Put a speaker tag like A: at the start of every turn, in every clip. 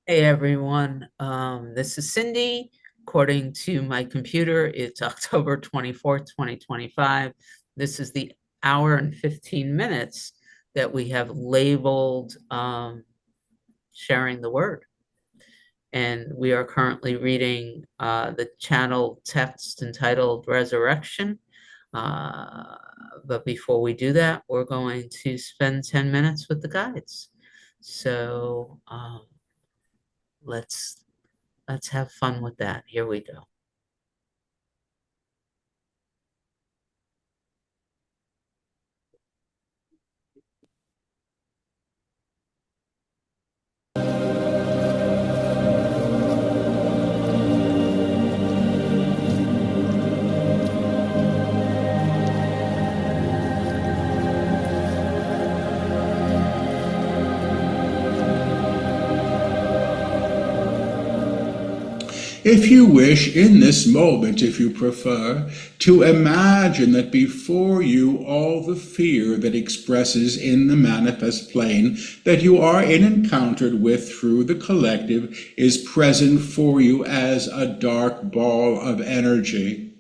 A: Hey everyone, this is Cindy. According to my computer, it's October 24th, 2025. This is the hour and 15 minutes that we have labeled sharing the word. And we are currently reading the channel text entitled Resurrection. Uh, but before we do that, we're going to spend 10 minutes with the guides. So let's Let's have fun with that. Here we go.
B: If you wish, in this moment, if you prefer, to imagine that before you all the fear that expresses in the manifest plane that you are encountered with through the collective is present for you as a dark ball of energy.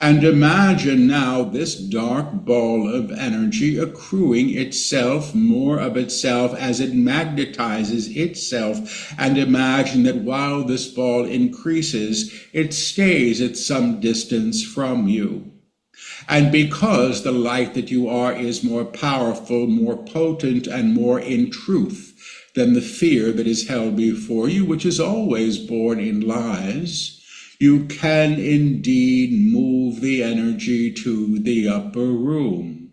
B: And imagine now this dark ball of energy accruing itself, more of itself, as it magnetizes itself. And imagine that while this ball increases, it stays at some distance from you. And because the light that you are is more powerful, more potent, and more in truth than the fear that is held before you, which is always born in lies, you can indeed move the energy to the upper room.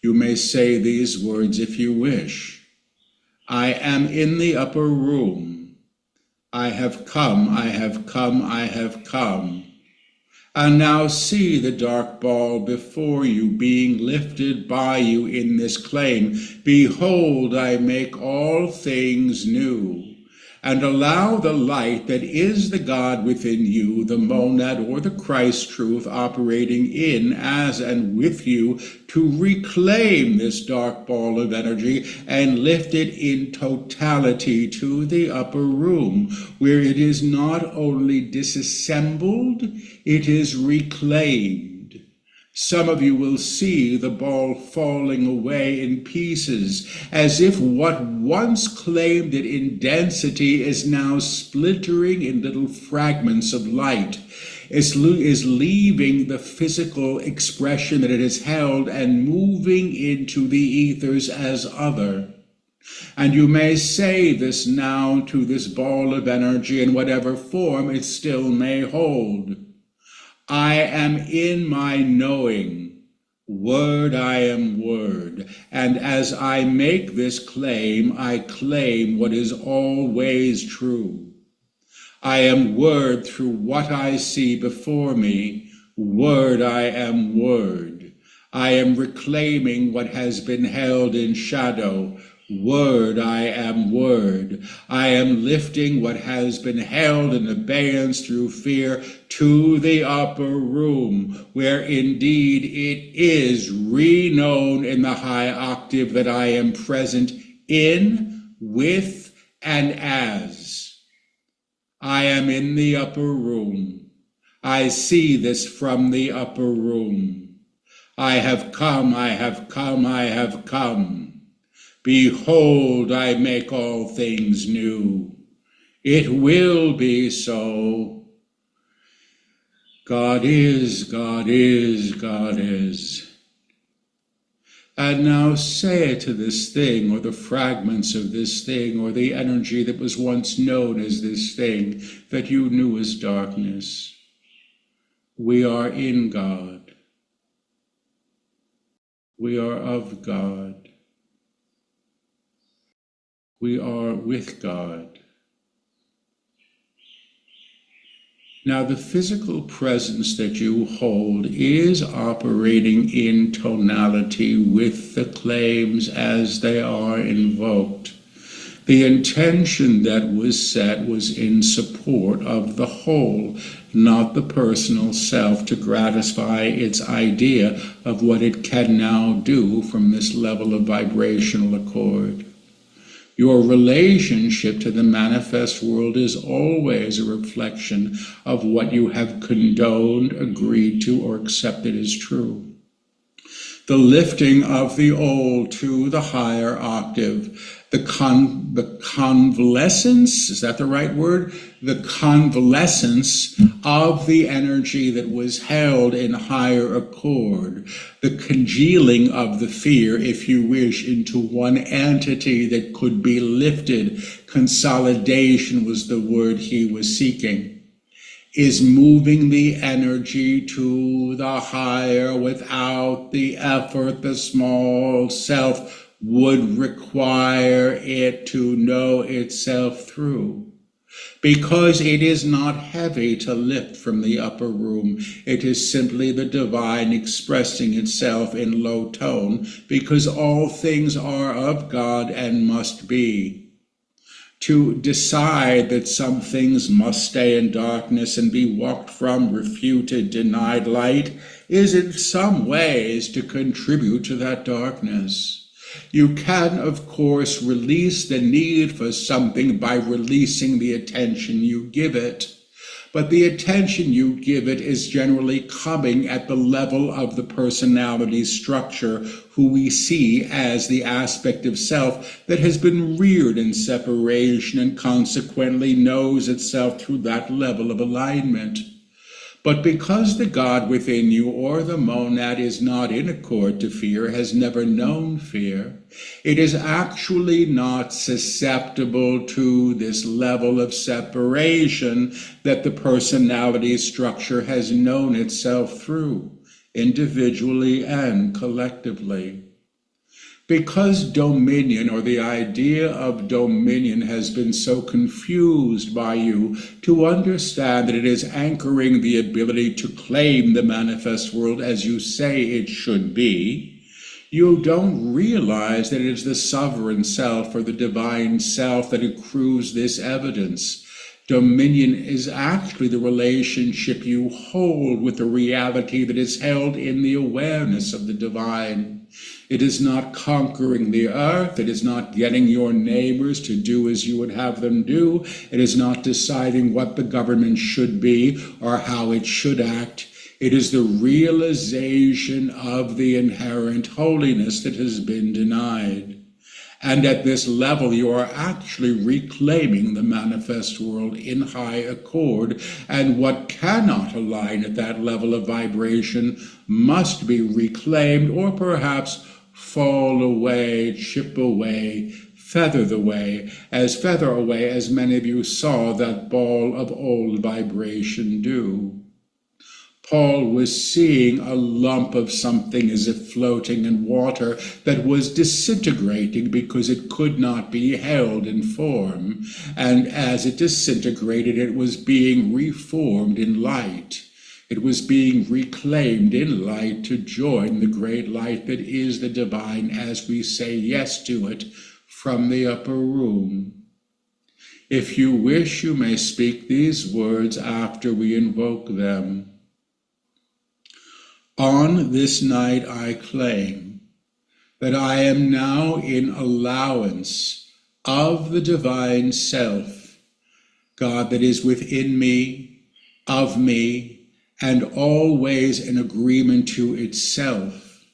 B: You may say these words if you wish. I am in the upper room. I have come, I have come, I have come. And now see the dark ball before you being lifted by you in this claim. Behold, I make all things new. And allow the light that is the God within you, the monad or the Christ truth operating in, as, and with you, to reclaim this dark ball of energy and lift it in totality to the upper room, where it is not only disassembled, it is reclaimed. Some of you will see the ball falling away in pieces, as if what once claimed it in density is now splintering in little fragments of light, is leaving the physical expression that it has held and moving into the ethers as other. And you may say this now to this ball of energy in whatever form it still may hold. I am in my knowing. Word, I am word. And as I make this claim, I claim what is always true. I am word through what I see before me. Word, I am word. I am reclaiming what has been held in shadow. Word, I am word. I am lifting what has been held in abeyance through fear to the upper room, where indeed it is reknown in the high octave that I am present in, with, and as. I am in the upper room. I see this from the upper room. I have come, I have come, I have come. Behold, I make all things new. It will be so. God is, God is, God is. And now say to this thing, or the fragments of this thing, or the energy that was once known as this thing, that you knew as darkness. We are in God. We are of God. We are with God. Now, the physical presence that you hold is operating in tonality with the claims as they are invoked. The intention that was set was in support of the whole, not the personal self, to gratify its idea of what it can now do from this level of vibrational accord. Your relationship to the manifest world is always a reflection of what you have condoned, agreed to, or accepted as true. The lifting of the old to the higher octave, the convalescence, is that the right word? The convalescence of the energy that was held in higher accord, the congealing of the fear, if you wish, into one entity that could be lifted. Consolidation was the word he was seeking. Is moving the energy to the higher without the effort the small self would require it to know itself through. Because it is not heavy to lift from the upper room, it is simply the divine expressing itself in low tone, because all things are of God and must be. To decide that some things must stay in darkness and be walked from, refuted, denied light, is in some ways to contribute to that darkness. You can, of course, release the need for something by releasing the attention you give it. But the attention you give it is generally coming at the level of the personality structure, who we see as the aspect of self that has been reared in separation and consequently knows itself through that level of alignment. But because the God within you or the monad is not in accord to fear, has never known fear, it is actually not susceptible to this level of separation that the personality structure has known itself through, individually and collectively. Because dominion, or the idea of dominion, has been so confused by you to understand that it is anchoring the ability to claim the manifest world as you say it should be, you don't realize that it is the sovereign self or the divine self that accrues this evidence. Dominion is actually the relationship you hold with the reality that is held in the awareness of the divine. It is not conquering the earth. It is not getting your neighbors to do as you would have them do. It is not deciding what the government should be or how it should act. It is the realization of the inherent holiness that has been denied. And at this level, you are actually reclaiming the manifest world in high accord, and what cannot align at that level of vibration must be reclaimed, or perhaps fall away, chip away, feather away, as many of you saw that ball of old vibration do. Paul was seeing a lump of something as if floating in water that was disintegrating because it could not be held in form. And as it disintegrated, it was being reformed in light. It was being reclaimed in light to join the great light that is the divine as we say yes to it from the upper room. If you wish, you may speak these words after we invoke them. On this night I claim that I am now in allowance of the divine self, God that is within me, of me, and always in agreement to itself,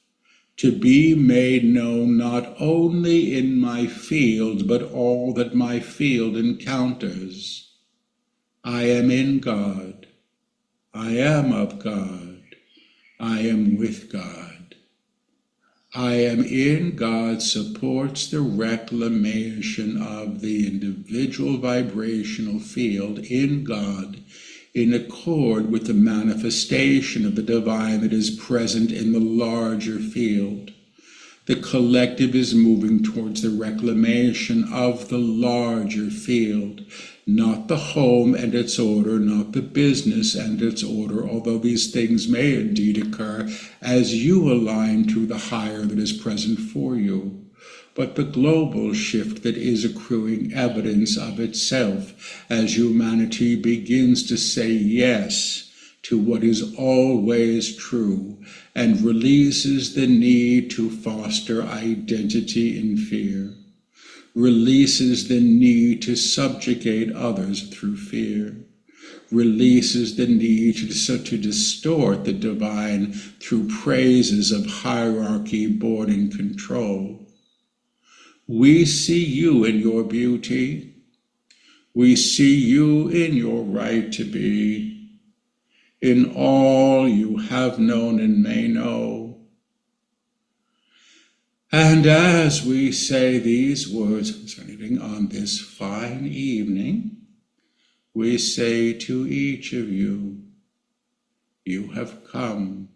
B: to be made known not only in my field, but all that my field encounters. I am in God. I am of God. I am with God. I am in God supports the reclamation of the individual vibrational field in God in accord with the manifestation of the divine that is present in the larger field. The collective is moving towards the reclamation of the larger field, not the home and its order, not the business and its order, although these things may indeed occur as you align to the higher that is present for you, but the global shift that is accruing evidence of itself as humanity begins to say yes to what is always true and releases the need to foster identity in fear. releases the need to subjugate others through fear, releases the need to distort the divine through praises of hierarchy, board, and control. We see you in your beauty. We see you in your right to be, in all you have known and may know. And as we say these words on this fine evening, we say to each of you, you have come,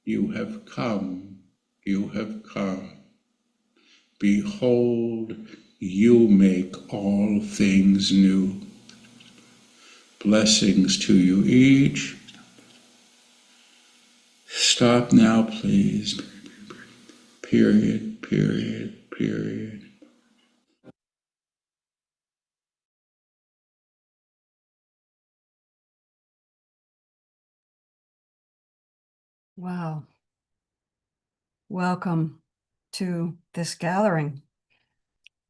B: you have come, you have come. Behold, you make all things new. Blessings to you each. Stop now, please. Period, period, period.
C: Wow. Welcome to this gathering.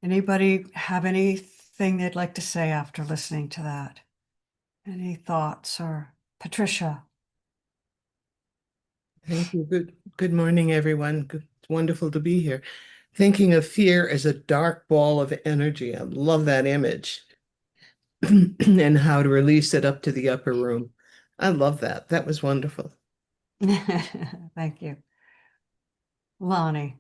C: Anybody have anything they'd like to say after listening to that? Any thoughts? Or Patricia?
D: Thank you. Good morning, everyone. It's wonderful to be here. Thinking of fear as a dark ball of energy. I love that image. And how to release it up to the upper room. I love that. That was wonderful.
C: Thank you. Lonnie.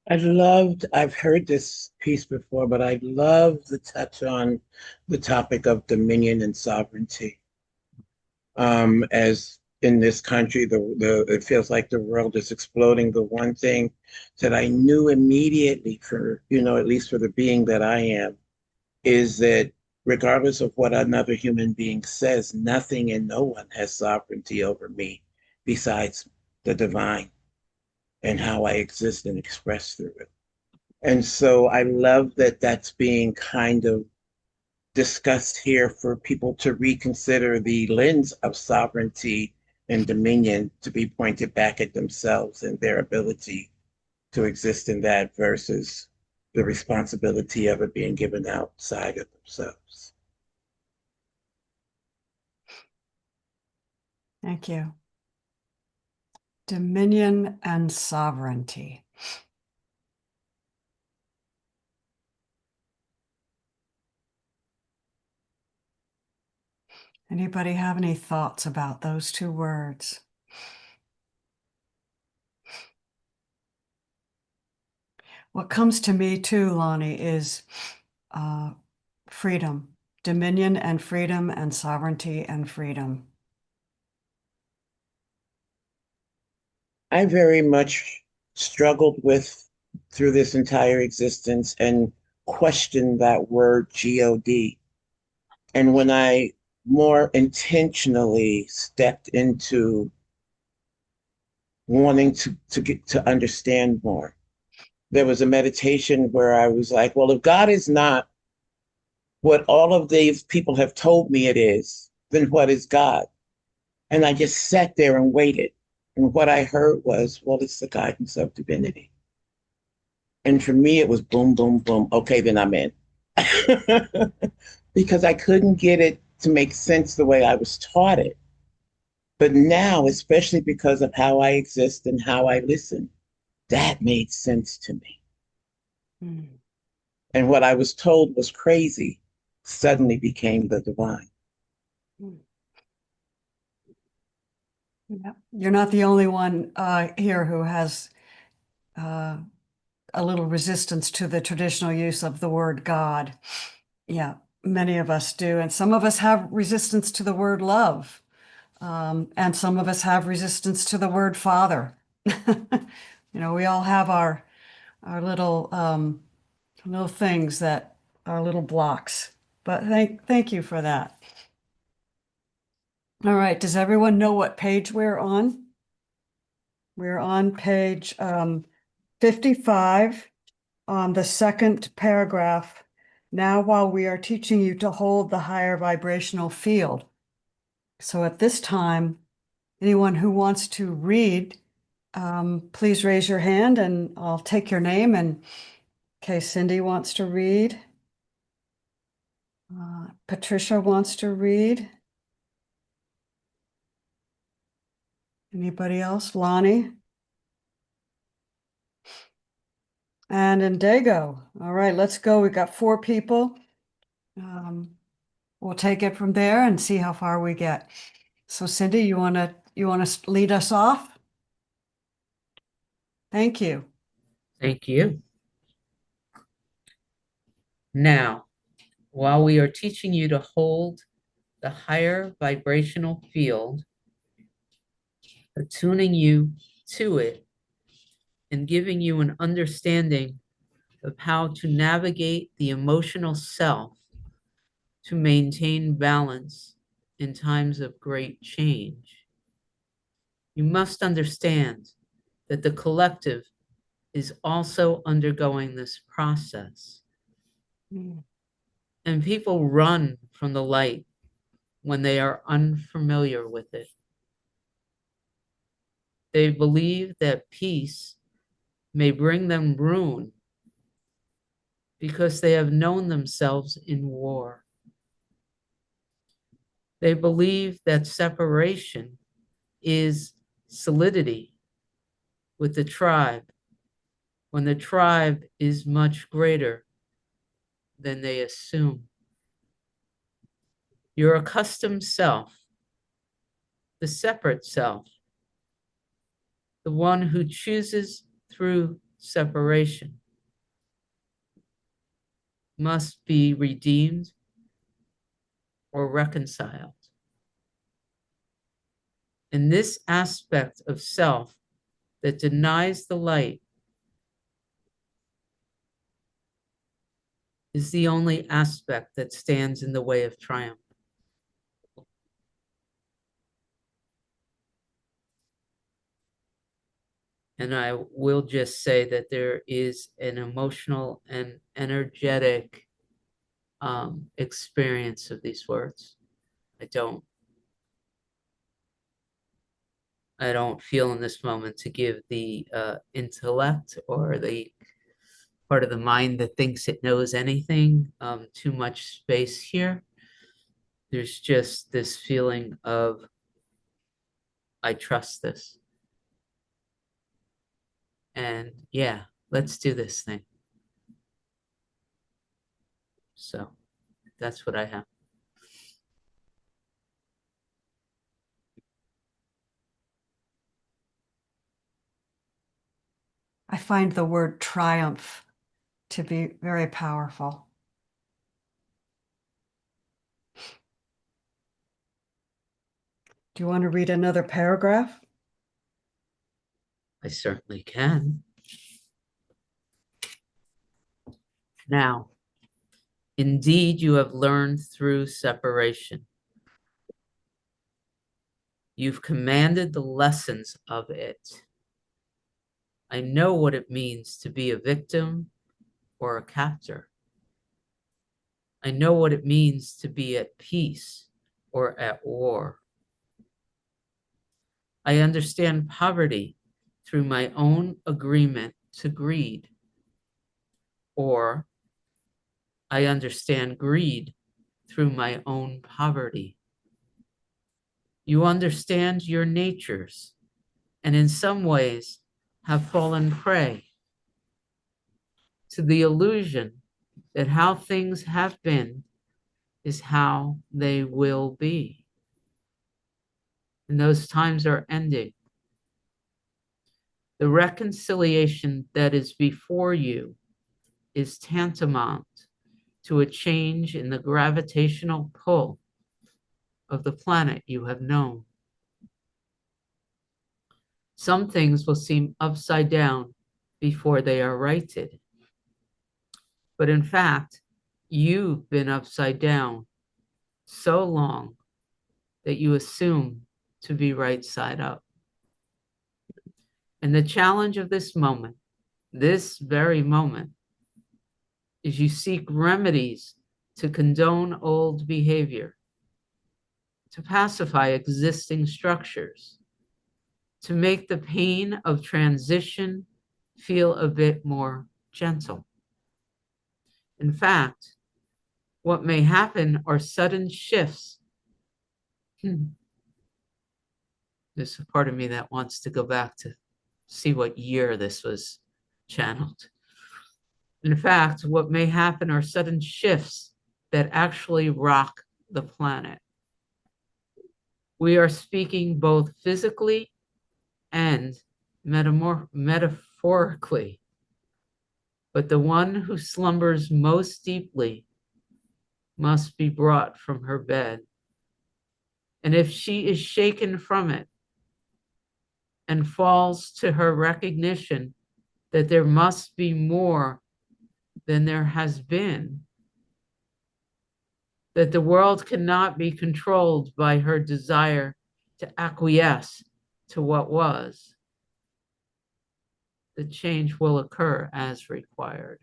E: I've heard this piece before, but I love the touch on the topic of dominion and sovereignty. As in this country, it feels like the world is exploding. The one thing that I knew immediately for, at least for the being that I am, is that regardless of what another human being says, nothing and no one has sovereignty over me besides the divine and how I exist and express through it. And so I love that that's being kind of discussed here for people to reconsider the lens of sovereignty and dominion to be pointed back at themselves and their ability to exist in that versus the responsibility of it being given outside of themselves.
C: Thank you. Dominion and sovereignty. Anybody have any thoughts about those two words? What comes to me too, Lonnie, is freedom, dominion and freedom, and sovereignty and freedom.
E: I very much struggled with through this entire existence and questioned that word God. And when I more intentionally stepped into wanting to get to understand more, there was a meditation where I was like, well, if God is not what all of these people have told me it is, then what is God? And I just sat there and waited. And what I heard was, well, it's the guidance of divinity. And for me, it was boom, boom, boom. Okay, then I'm in. Because I couldn't get it to make sense the way I was taught it. But now, especially because of how I exist and how I listen, that made sense to me.
C: Mm.
E: And what I was told was crazy suddenly became the divine.
C: Mm. Yeah. You're not the only one here who has a little resistance to the traditional use of the word God. Yeah, many of us do. And some of us have resistance to the word love. And some of us have resistance to the word father. We all have our little little things that are little blocks. But thank you for that. All right, does everyone know what page we're on? We're on page 55 on the second paragraph. Now, while we are teaching you to hold the higher vibrational field. So at this time, anyone who wants to read, please raise your hand and I'll take your name and Okay, Cindy wants to read. Patricia wants to read. Anybody else? Lonnie? And Indigo. All right, let's go. We got 4 people. We'll take it from there and see how far we get. So Cindy, you wanna lead us off? Thank you.
A: Thank you. Now, while we are teaching you to hold the higher vibrational field, attuning you to it, and giving you an understanding of how to navigate the emotional self to maintain balance in times of great change. You must understand that the collective is also undergoing this process. And people run from the light when they are unfamiliar with it. They believe that peace may bring them ruin because they have known themselves in war. They believe that separation is solidity with the tribe when the tribe is much greater than they assume. Your accustomed self, the separate self, the one who chooses through separation, must be redeemed or reconciled. And this aspect of self that denies the light is the only aspect that stands in the way of triumph. And I will just say that there is an emotional and energetic experience of these words. I don't feel in this moment to give the intellect or the part of the mind that thinks it knows anything too much space here. There's just this feeling of, I trust this. And yeah, let's do this thing. So that's what I have.
C: I find the word triumph to be very powerful. Do you want to read another paragraph?
A: I certainly can. Now, indeed, you have learned through separation. You've commanded the lessons of it. I know what it means to be a victim or a captor. I know what it means to be at peace or at war. I understand poverty through my own agreement to greed. Or I understand greed through my own poverty. You understand your natures, and in some ways have fallen prey to the illusion that how things have been is how they will be. And those times are ending. The reconciliation that is before you is tantamount to a change in the gravitational pull of the planet you have known. Some things will seem upside down before they are righted. But in fact, you've been upside down so long that you assume to be right side up. And the challenge of this moment, this very moment, is you seek remedies to condone old behavior, to pacify existing structures, to make the pain of transition feel a bit more gentle. In fact, what may happen are sudden shifts. There's a part of me that wants to go back to see what year this was channeled. In fact, what may happen are sudden shifts that actually rock the planet. We are speaking both physically and metaphorically. But the one who slumbers most deeply must be brought from her bed. And if she is shaken from it and falls to her recognition that there must be more than there has been, that the world cannot be controlled by her desire to acquiesce to what was, the change will occur as required.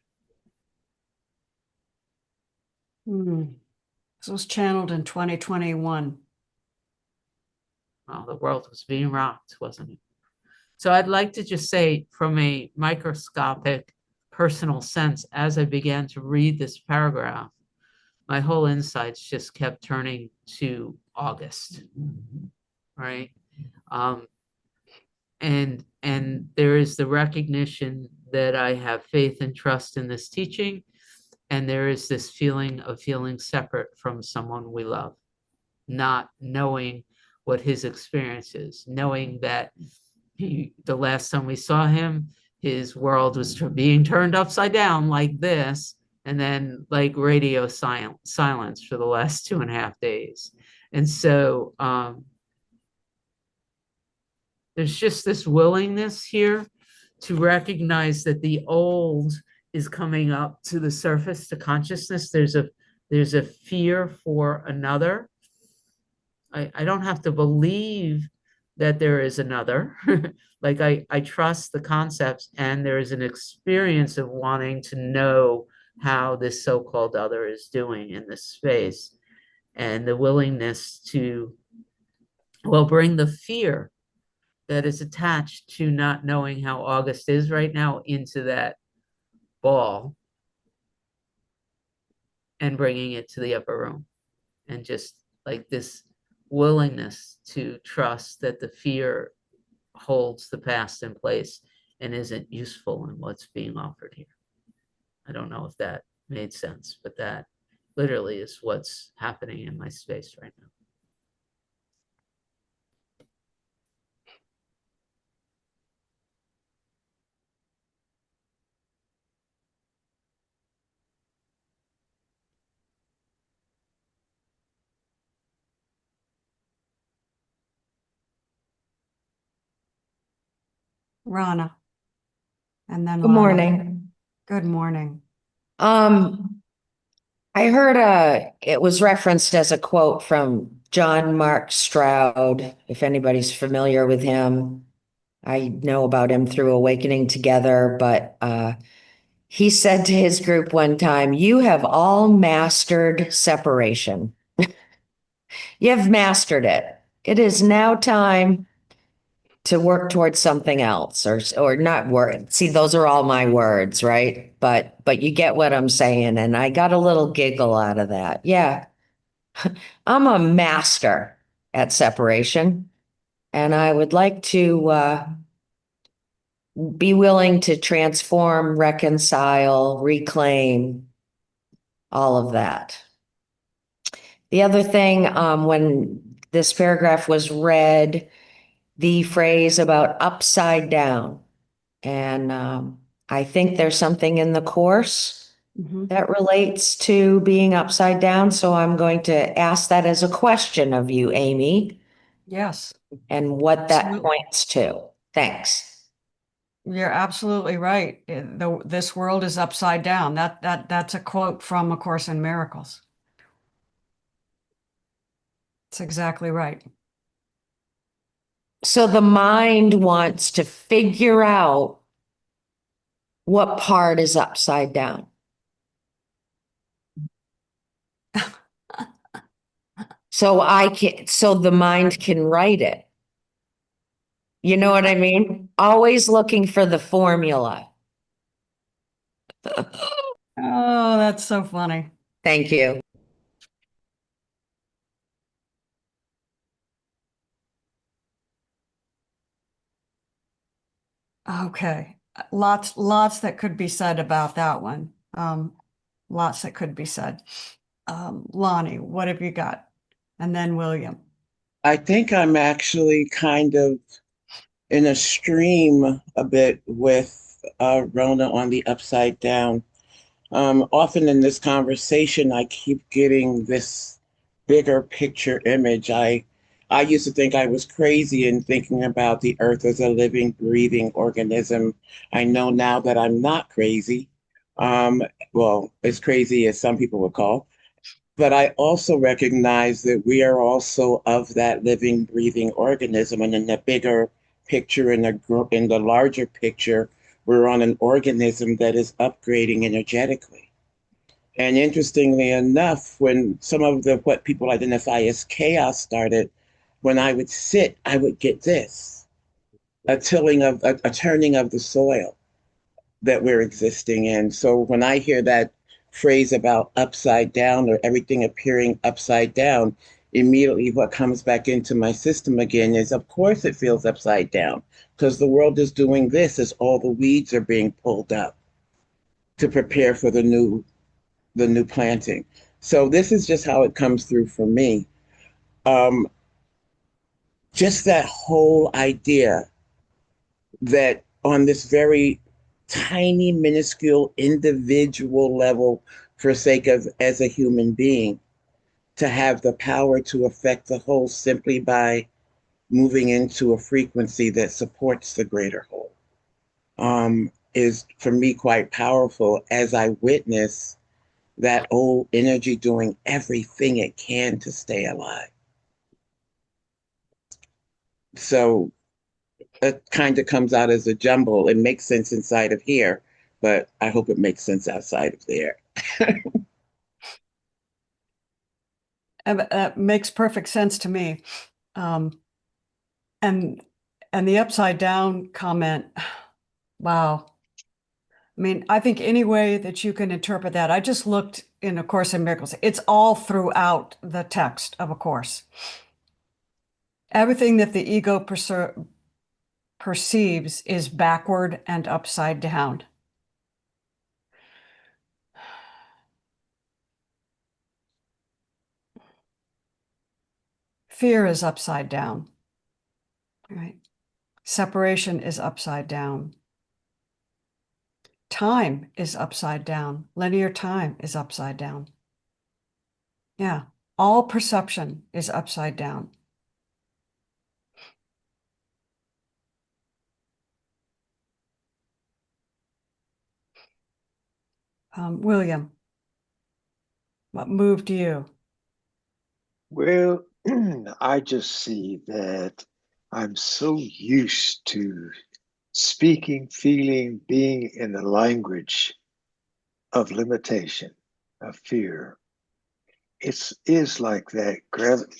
C: This was channeled in 2021.
A: Well, the world was being rocked, wasn't it? So I'd like to just say, from a microscopic personal sense, as I began to read this paragraph, my whole insights just kept turning to August, right? And there is the recognition that I have faith and trust in this teaching, and there is this feeling of feeling separate from someone we love, not knowing what his experience is, knowing that the last time we saw him, his world was being turned upside down like this, and then like radio silence for the last 2.5 days. And so there's just this willingness here to recognize that the old is coming up to the surface, to consciousness. There's a fear for another. I don't have to believe that there is another. Like I trust the concepts, and there is an experience of wanting to know how this so-called other is doing in this space, and the willingness to, well, bring the fear that is attached to not knowing how August is right now into that ball and bringing it to the upper room, and just like this willingness to trust that the fear holds the past in place and isn't useful in what's being offered here. I don't know if that made sense, but that literally is what's happening in my space right now.
C: Rana. And then
F: Good
C: Lana.
F: morning.
C: Good morning.
F: I heard it was referenced as a quote from John Mark Stroud, if anybody's familiar with him. I know about him through Awakening Together, but he said to his group one time, "You have all mastered separation. You have mastered it. It is now time to work towards something else, or not work." See, those are all my words, right? But you get what I'm saying, and I got a little giggle out of that. Yeah, I'm a master at separation, and I would like to be willing to transform, reconcile, reclaim, all of that. The other thing, when this paragraph was read, the phrase about upside down. And I think there's something in the course that relates to being upside down. So I'm going to ask that as a question of you, Amy,
C: Yes,
F: and what that
C: Absolutely.
F: points to. Thanks.
C: you're absolutely right. This world is upside down. That's a quote from A Course in Miracles. It's exactly right.
F: So the mind wants to figure out what part is upside down. So the mind can write it. You know what I mean? Always looking for the formula.
C: Oh, that's so funny.
F: Thank you.
C: Okay. Lots that could be said about that one. Lots that could be said. Lonnie, what have you got? And then William.
E: I think I'm actually kind of in a stream a bit with Rona on the upside down. Often in this conversation, I keep getting this bigger picture image. I used to think I was crazy in thinking about the earth as a living, breathing organism. I know now that I'm not crazy. Um, well, as crazy as some people would call. But I also recognize that we are also of that living, breathing organism. And in the bigger picture, in the larger picture, we're on an organism that is upgrading energetically. And interestingly enough, when some of the what people identify as chaos started, when I would sit, I would get this, a turning of the soil that we're existing in. So when I hear that phrase about upside down or everything appearing upside down, immediately what comes back into my system again is, of course, it feels upside down because the world is doing this as all the weeds are being pulled up to prepare for the new planting. So this is just how it comes through for me. Um, just that whole idea that on this very tiny, minuscule, individual level, for sake of as a human being, to have the power to affect the whole simply by moving into a frequency that supports the greater whole, is for me quite powerful as I witness that old energy doing everything it can to stay alive. So it kind of comes out as a jumble. It makes sense inside of here, but I hope it makes sense outside of there.
C: That makes perfect sense to me. Um, and the upside down comment, wow. I mean, I think any way that you can interpret that, I just looked in A Course in Miracles. It's all throughout the text of A Course. Everything that the ego perceives is backward and upside down. Fear is upside down, right? Separation is upside down. Time is upside down. Linear time is upside down. Yeah, all perception is upside down. William, what moved you?
G: Well, I just see that I'm so used to speaking, feeling, being in the language of limitation, of fear. It is like that gravity.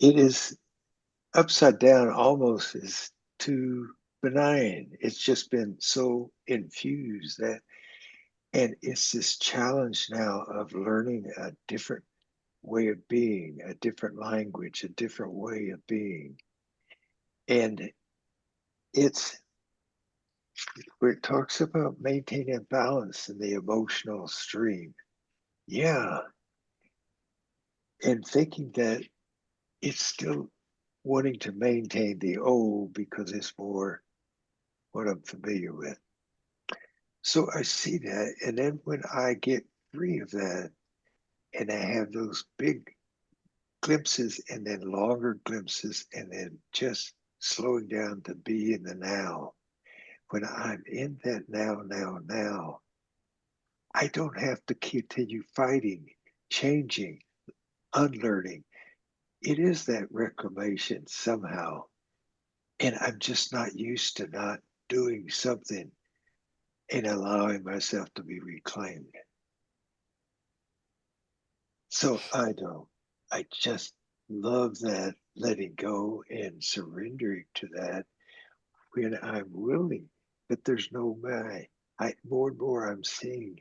G: It is upside down almost is too benign. It's just been so infused that, and it's this challenge now of learning a different way of being, a different language, a different way of being. And it's where it talks about maintaining balance in the emotional stream. Yeah. And thinking that it's still wanting to maintain the old because it's more what I'm familiar with. So I see that. And then when I get free of that and I have those big glimpses and then longer glimpses and then just slowing down to be in the now, when I'm in that now, I don't have to continue fighting, changing, unlearning. It is that reclamation somehow. And I'm just not used to not doing something and allowing myself to be reclaimed. So I don't. I just love that letting go and surrendering to that when I'm willing. But there's no way. More and more I'm seeing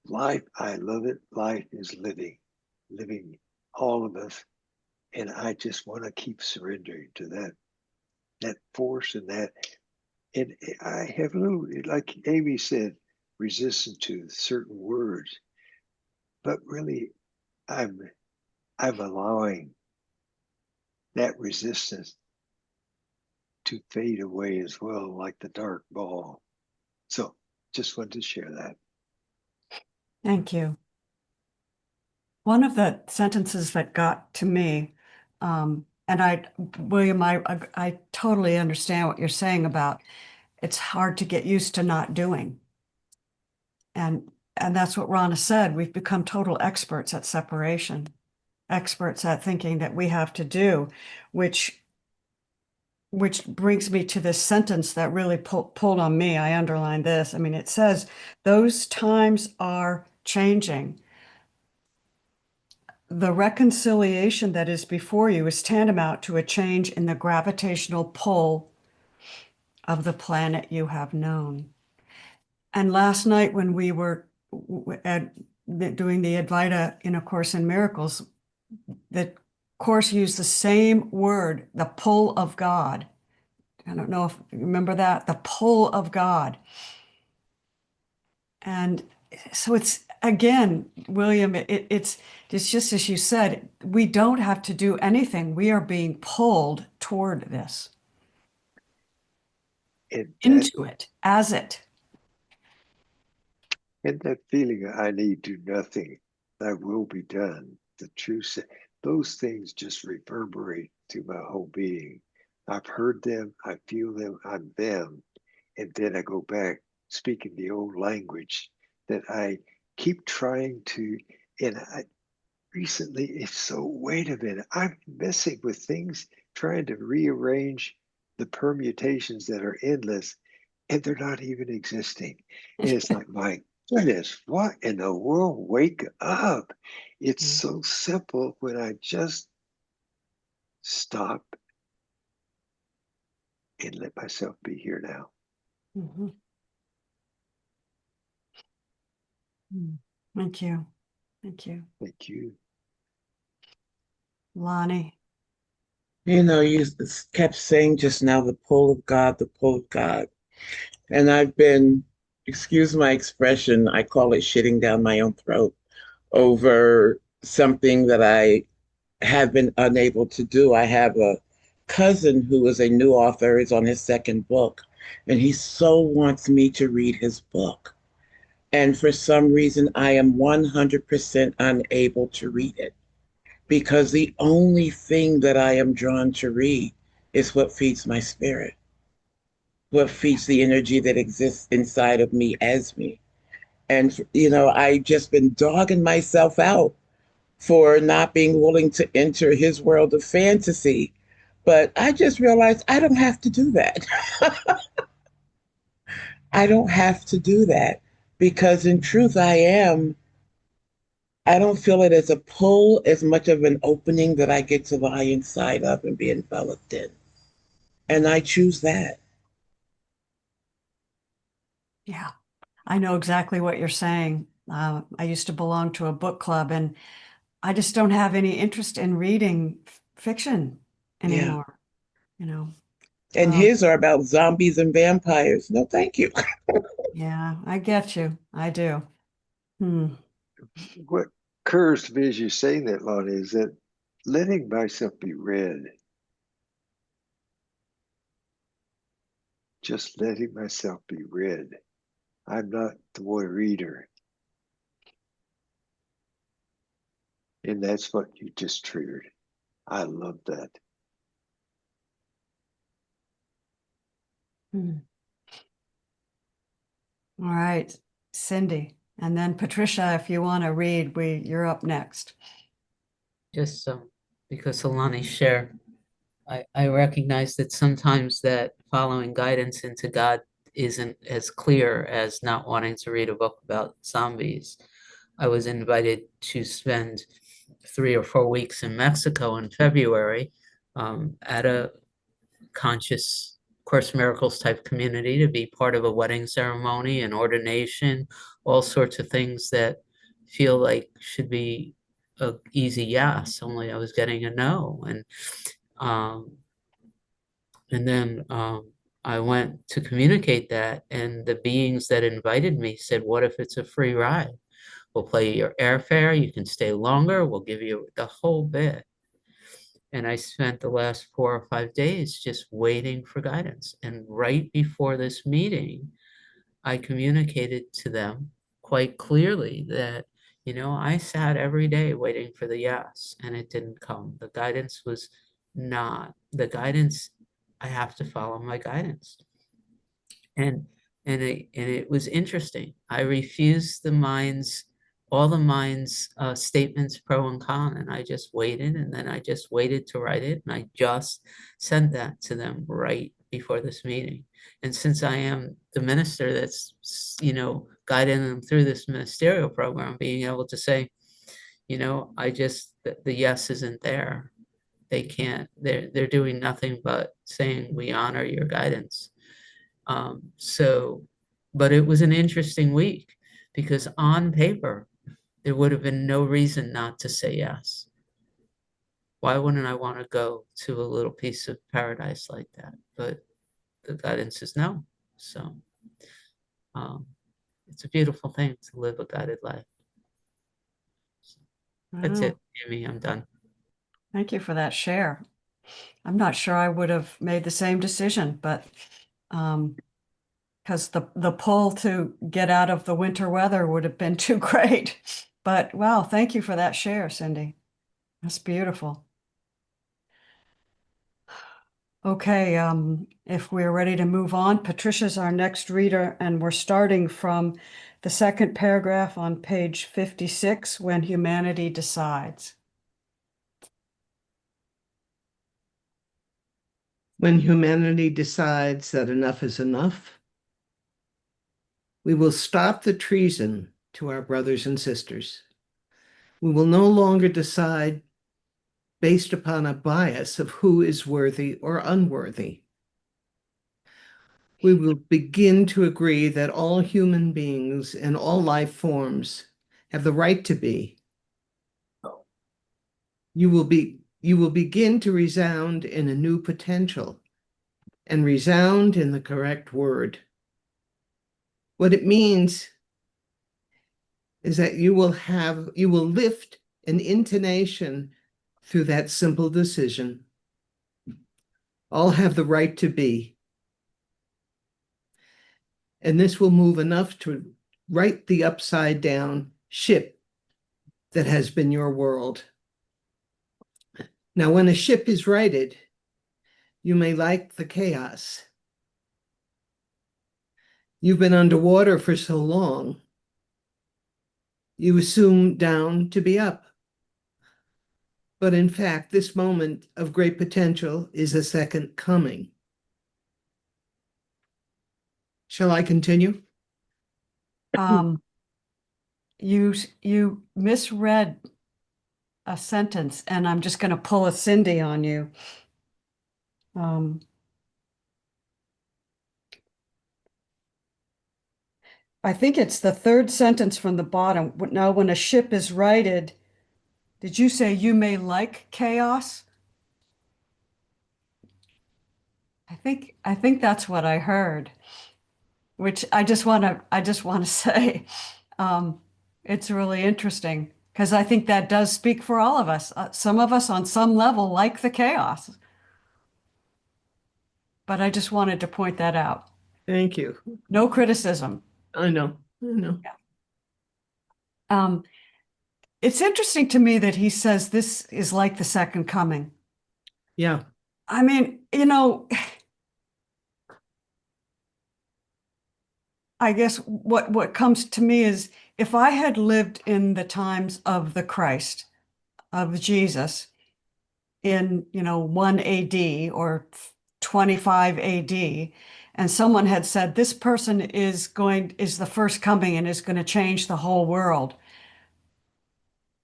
G: life, I love it. Life is living all of us. And I just want to keep surrendering to that force and that. And I have a little, like Amy said, resistance to certain words, but really I'm allowing that resistance to fade away as well, like the dark ball. So just wanted to share that.
C: Thank you. One of the sentences that got to me, and William, I totally understand what you're saying about it's hard to get used to not doing. And that's what Rana said. We've become total experts at separation, experts at thinking that we have to do, which brings me to this sentence that really pulled on me. I underlined this. I mean, it says, those times are changing. The reconciliation that is before you is tantamount to a change in the gravitational pull of the planet you have known. And last night when we were doing the Advaita in A Course in Miracles, the Course used the same word, the pull of God. I don't know if you remember that, the pull of God. And so it's, again, William, it's just as you said, we don't have to do anything. We are being pulled toward this, into it, as it.
G: And that feeling, I need do nothing, thy will be done. The truth, those things just reverberate through my whole being. I've heard them, I feel them, I'm them. And then I go back speaking the old language that I keep trying to, and recently it's so, wait a minute, I'm messing with things, trying to rearrange the permutations that are endless, and they're not even existing. And it's like, my goodness, what in the world? Wake up. It's so simple when I just stop and let myself be here now.
C: Mhm. Thank you. Thank you.
G: Thank you.
C: Lonnie.
E: You know, you kept saying just now the pull of God, the pull of God. And I've been, excuse my expression, I call it shitting down my own throat over something that I have been unable to do. I have a cousin who is a new author, is on his second book, and he so wants me to read his book. And for some reason, I am 100% unable to read it because the only thing that I am drawn to read is what feeds my spirit, what feeds the energy that exists inside of me as me. And, you know, I just been dogging myself out for not being willing to enter his world of fantasy. But I just realized I don't have to do that. I don't have to do that because in truth, I don't feel it as a pull as much of an opening that I get to lie inside of and be enveloped in. And I choose that.
C: Yeah, I know exactly what you're saying. I used to belong to a book club, and I just don't have any interest in reading fiction
E: Yeah.
C: anymore, you know.
E: And his are about zombies and vampires. No, thank you.
C: Yeah, I get you. I do.
G: What occurs to me as you're saying that, Lonnie, is that letting myself be read, just letting myself be read. I'm not the one reader. And that's what you just triggered. I love that.
C: All right, Cindy, and then Patricia, if you want to read, you're up next.
A: Just because Alani shared, I recognize that sometimes that following guidance into God isn't as clear as not wanting to read a book about zombies. I was invited to spend 3 or 4 weeks in Mexico in February at a conscious Course Miracles type community to be part of a wedding ceremony and ordination, all sorts of things that feel like should be a easy yes, only I was getting a no. Um, and then I went to communicate that, and the beings that invited me said, "What if it's a free ride? We'll pay your airfare, you can stay longer, we'll give you the whole bit." And I spent the last 4 or 5 days just waiting for guidance. And right before this meeting, I communicated to them quite clearly that, I sat every day waiting for the yes, and it didn't come. The guidance was not the guidance. I have to follow my guidance. And it was interesting. I refused all the mind's statements pro and con, and I just waited, and then I just waited to write it, and I just sent that to them right before this meeting. And since I am the minister that's, guiding them through this ministerial program, being able to say, the yes isn't there. They can't, they're doing nothing but saying, we honor your guidance. But it was an interesting week because on paper, there would have been no reason not to say yes. Why wouldn't I want to go to a little piece of paradise like that? But the guidance is no. So it's a beautiful thing to live a guided life. That's it, Amy. I'm done.
C: Thank you for that share. I'm not sure I would have made the same decision, but because the pull to get out of the winter weather would have been too great. But wow, thank you for that share, Cindy. That's beautiful. Okay, if we're ready to move on, Patricia's our next reader, and we're starting from the second paragraph on page 56, When Humanity Decides.
D: When humanity decides that enough is enough, we will stop the treason to our brothers and sisters. We will no longer decide based upon a bias of who is worthy or unworthy. We will begin to agree that all human beings and all life forms have the right to be. You will begin to resound in a new potential, and resound in the correct word. What it means is that you will lift an intonation through that simple decision. All have the right to be. And this will move enough to right the upside down ship that has been your world. Now, when a ship is righted, you may like the chaos. You've been underwater for so long, you assume down to be up. But in fact, this moment of great potential is a second coming. Shall I continue?
C: You misread a sentence, and I'm just going to pull a Cindy on you. I think it's the third sentence from the bottom. Now, when a ship is righted, did you say you may like chaos? I think that's what I heard, which I just want to say, it's really interesting because I think that does speak for all of us. Some of us on some level like the chaos, but I just wanted to point that out.
D: Thank you.
C: No criticism.
D: I know.
C: It's interesting to me that he says this is like the second coming.
D: Yeah.
C: I mean, I guess what comes to me is if I had lived in the times of the Christ, of Jesus, in 1 AD or 25 AD, and someone had said this person is the first coming and is going to change the whole world,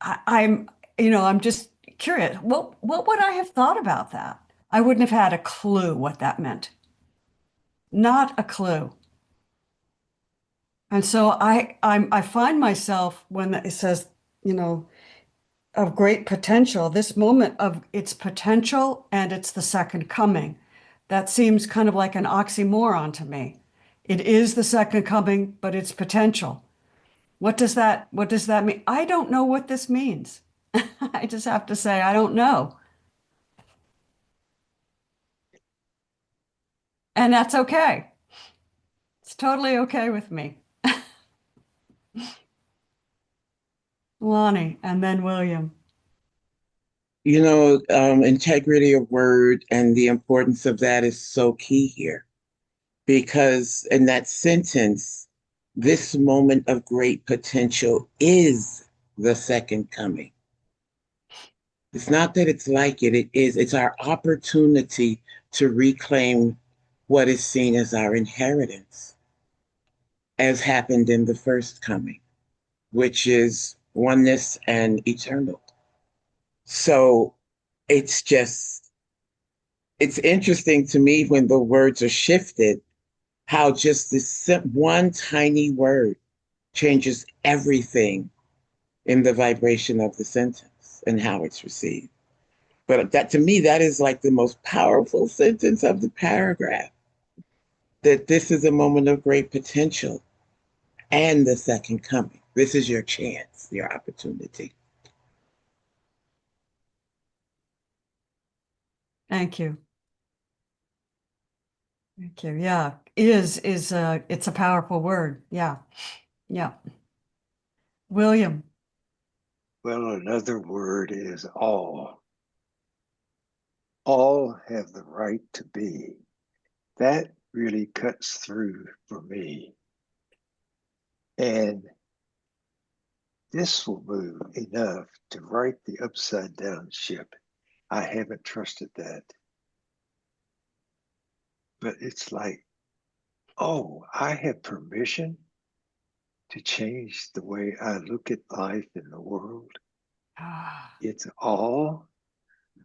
C: I'm just curious. What would I have thought about that? I wouldn't have had a clue what that meant. Not a clue. And so I find myself when it says, you know, of great potential, this moment of its potential and it's the second coming. That seems kind of like an oxymoron to me. It is the second coming, but it's potential. What does that mean? I don't know what this means. I just have to say I don't know. And that's okay. It's totally okay with me. Lonnie and then William.
E: You know, integrity of word and the importance of that is so key here because in that sentence, this moment of great potential is the second coming. It's not that it's like it is. It's our opportunity to reclaim what is seen as our inheritance, as happened in the first coming, which is oneness and eternal. So it's just, it's interesting to me when the words are shifted, how just this one tiny word changes everything in the vibration of the sentence and how it's received. But that to me, that is like the most powerful sentence of the paragraph, that this is a moment of great potential and the second coming. This is your chance, your opportunity.
C: Thank you. Thank you. Yeah, is it's a powerful word. Yeah. Yeah. William.
G: Well, another word is all. All have the right to be. That really cuts through for me. And this will move enough to right the upside down ship. I haven't trusted that. But it's like, oh, I have permission to change the way I look at life in the world. It's all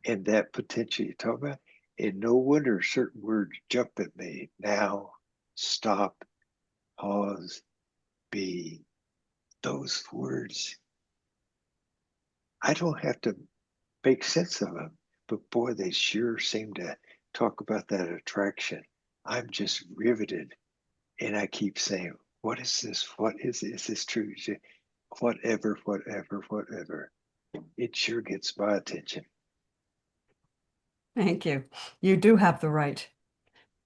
G: in that potential you talk about. And no wonder certain words jump at me. Now, stop, pause, be. Those words, I don't have to make sense of them, but boy, they sure seem to talk about that attraction. I'm just riveted. And I keep saying, what is this? What is this true? Whatever, whatever, whatever. It sure gets my attention.
C: Thank you. You do have the right.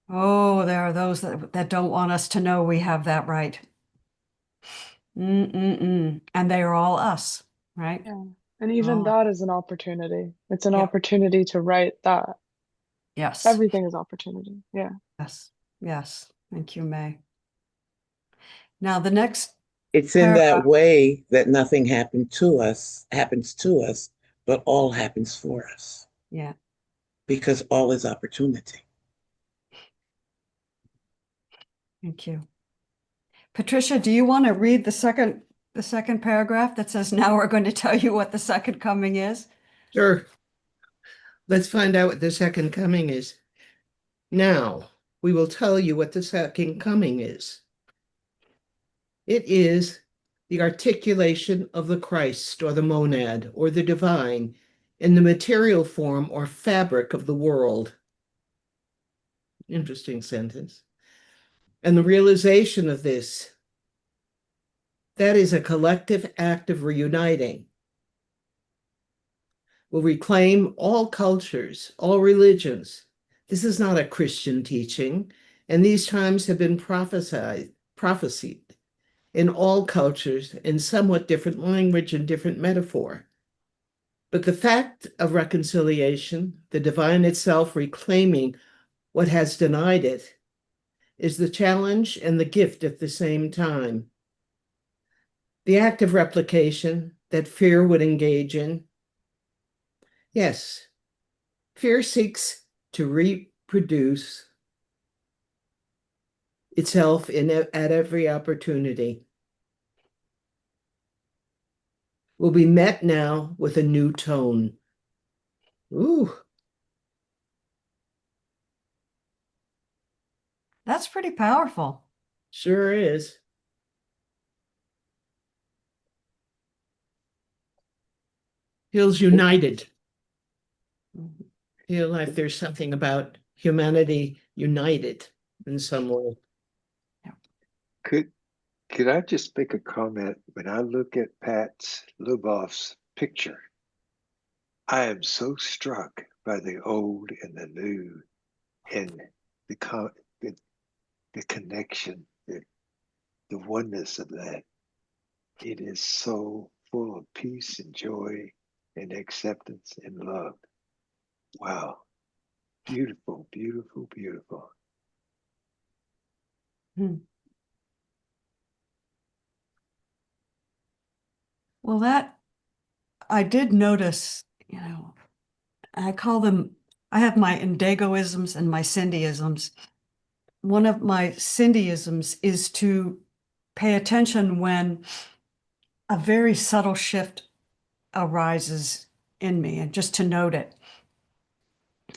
C: Oh, there are those that don't want us to know we have that right. And they are all us, right?
H: Yeah. And even
C: Oh,
H: that is an opportunity. It's an
C: yeah.
H: opportunity to write that.
C: Yes.
H: Everything is opportunity. Yeah.
C: Yes. Yes. Thank you, May. Now the next
E: It's in that
C: paragraph.
E: way that nothing happens to us, but all happens for us
C: Yeah.
E: because all is opportunity.
C: Thank you. Patricia, do you want to read the second paragraph that says, now we're going to tell you what the second coming is?
D: Sure. Let's find out what the second coming is. Now, we will tell you what the second coming is. It is the articulation of the Christ or the monad or the divine in the material form or fabric of the world. Interesting sentence. And the realization of this, that is a collective act of reuniting, will reclaim all cultures, all religions. This is not a Christian teaching, and these times have been prophesied in all cultures in somewhat different language and different metaphor. But the fact of reconciliation, the divine itself reclaiming what has denied it, is the challenge and the gift at the same time. The act of replication that fear would engage in. Yes, fear seeks to reproduce itself at every opportunity. Will be met now with a new tone. Ooh.
C: That's pretty powerful.
D: Sure is. Feels united.
C: Mhm.
D: Feel like there's something about humanity united in some way.
G: Could I just make a comment? When I look at Pat Luboff's picture, I am so struck by the old and the new and the the connection, the oneness of that. It is so full of peace and joy and acceptance and love. Wow. Beautiful, beautiful, beautiful.
C: Hmm. Well, that I did notice, I call them, I have my Indigoisms and my Cindyisms. One of my Cindyisms is to pay attention when a very subtle shift arises in me and just to note it.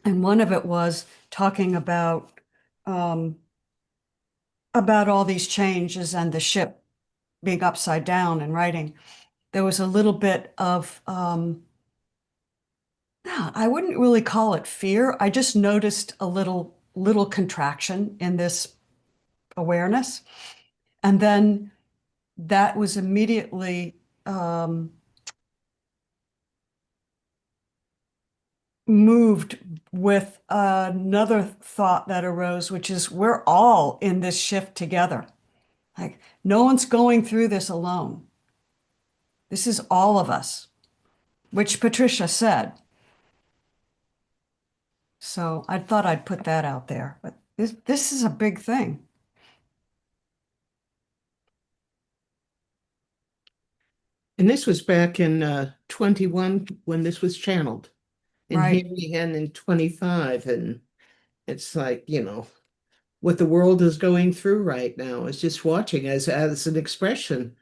C: And one of it was talking about all these changes and the ship being upside down and writing. There was a little bit of I wouldn't really call it fear. I just noticed a little contraction in this awareness. And then that was immediately moved with another thought that arose, which is we're all in this shift together. Like no one's going through this alone. This is all of us, which Patricia said. So I thought I'd put that out there, but this is a big thing.
D: And this was back in 21 when this was channeled. And
C: Right.
D: here we end in 25, and it's like, what the world is going through right now is just watching as an expression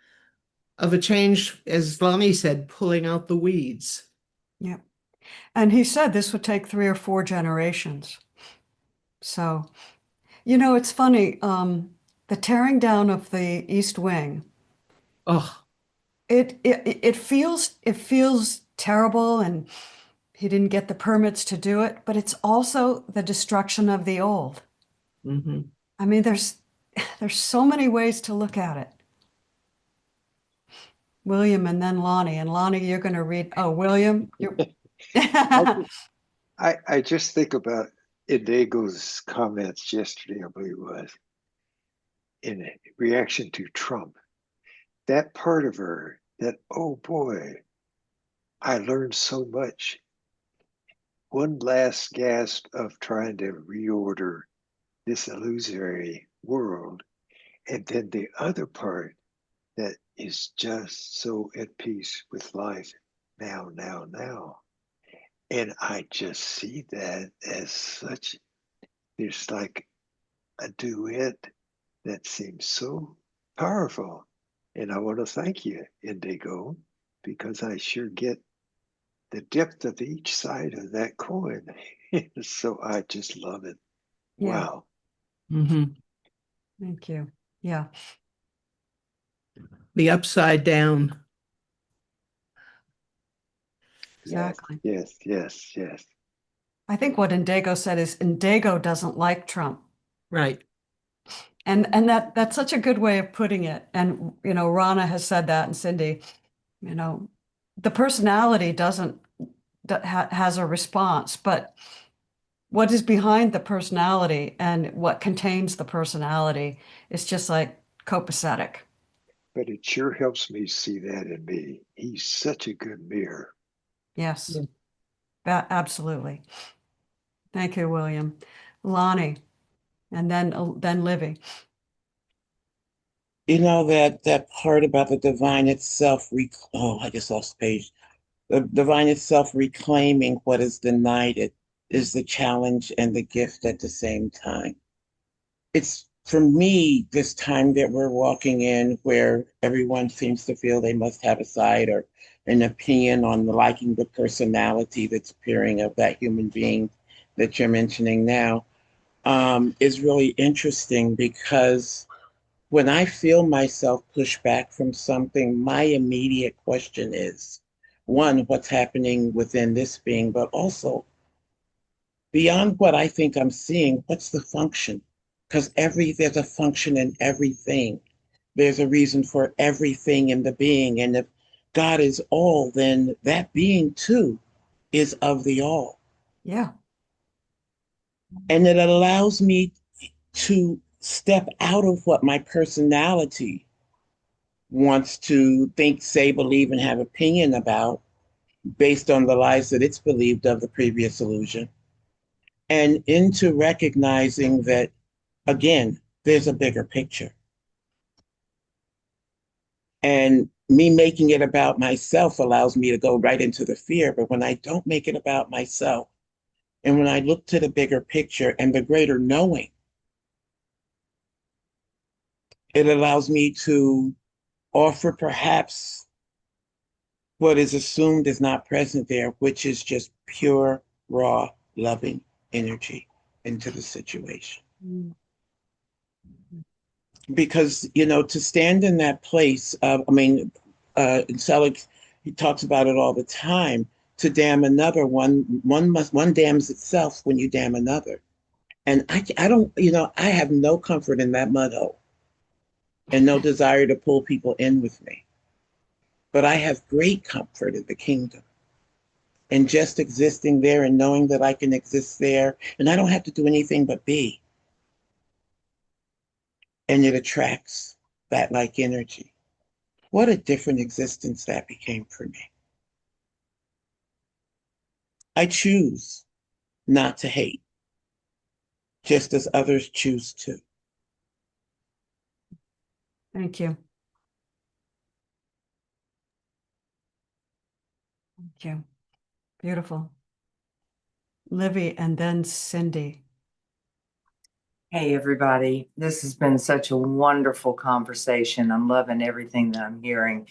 D: of a change, as Lonnie said, pulling out the weeds.
C: Yep. And he said this would take 3 or 4 generations. So, it's funny, the tearing down of the East Wing,
D: Oh,
C: it feels terrible and he didn't get the permits to do it, but it's also the destruction of the old.
D: mhm.
C: I mean, there's so many ways to look at it. William and then Lonnie. And Lonnie, you're going to read. Oh, William, you're.
G: I just think about Indigo's comments yesterday, I believe it was, in reaction to Trump. That part of her, that, oh boy, I learned so much. One last gasp of trying to reorder this illusory world. And then the other part that is just so at peace with life now, now, now. And I just see that as such, there's like a duet that seems so powerful. And I want to thank you, Indigo, because I sure get the depth of each side of that coin. So I just love it.
C: Yeah.
G: Wow.
D: Mhm.
C: Thank you. Yeah.
D: The upside down.
C: Exactly.
G: Yes, yes, yes.
C: I think what Indigo said is Indigo doesn't like Trump.
D: Right.
C: And that's such a good way of putting it. And, Rana has said that, and Cindy, the personality has a response, but what is behind the personality and what contains the personality is just like copacetic.
G: But it sure helps me see that in me. He's such a good mirror.
C: Yes, absolutely. Thank you, William. Lonnie, and then Livy.
E: That part about the divine itself, I just lost the page. The divine itself reclaiming what is denied it is the challenge and the gift at the same time. It's for me this time that we're walking in where everyone seems to feel they must have a side or an opinion on liking the personality that's appearing of that human being that you're mentioning now, is really interesting because when I feel myself push back from something, my immediate question is, one, what's happening within this being, but also beyond what I think I'm seeing, what's the function? Because there's a function in everything. There's a reason for everything in the being. And if God is all, then that being too is of the all.
C: Yeah.
E: And it allows me to step out of what my personality wants to think, say, believe, and have opinion about based on the lies that it's believed of the previous illusion, and into recognizing that, again, there's a bigger picture. And me making it about myself allows me to go right into the fear. But when I don't make it about myself, and when I look to the bigger picture and the greater knowing, it allows me to offer perhaps what is assumed is not present there, which is just pure, raw, loving energy into the situation. Because, to stand in that place of, Selig, he talks about it all the time, to damn another, one damns itself when you damn another. And I don't, I have no comfort in that mud hole and no desire to pull people in with me. But I have great comfort in the kingdom and just existing there and knowing that I can exist there and I don't have to do anything but be. And it attracts that like energy. What a different existence that became for me. I choose not to hate, just as others choose to.
C: Thank you. Thank you. Beautiful. Livy and then Cindy.
I: Hey, everybody. This has been such a wonderful conversation. I'm loving everything that I'm hearing.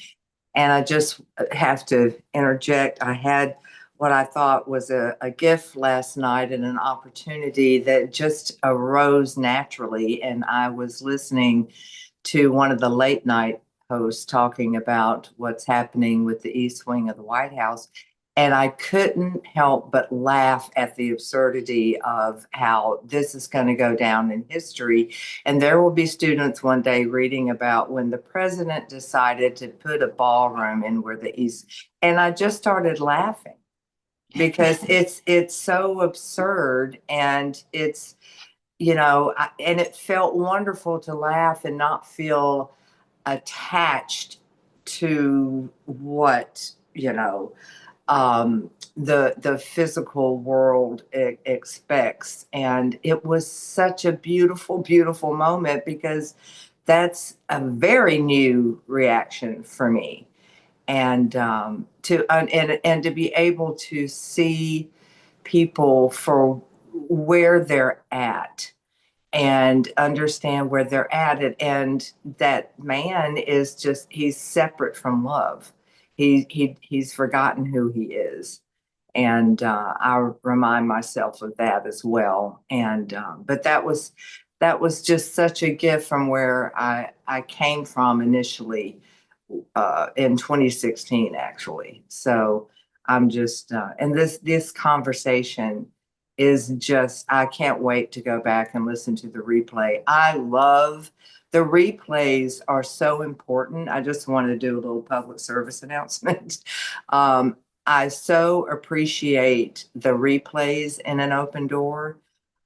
I: And I just have to interject. I had what I thought was a gift last night and an opportunity that just arose naturally. And I was listening to one of the late night hosts talking about what's happening with the East Wing of the White House. And I couldn't help but laugh at the absurdity of how this is going to go down in history. And there will be students one day reading about when the president decided to put a ballroom in where the East, and I just started laughing because it's so absurd, and it's, and it felt wonderful to laugh and not feel attached to what, the physical world expects. And it was such a beautiful, beautiful moment because that's a very new reaction for me. And to be able to see people for where they're at and understand where they're at it, and that man is just, he's separate from love. He's forgotten who he is. And I remind myself of that as well. And but that was just such a gift from where I came from initially in 2016, actually. So I'm just and this conversation is just, I can't wait to go back and listen to the replay. I love the replays, are so important. I just want to do a little public service announcement. I so appreciate the replays in an open door.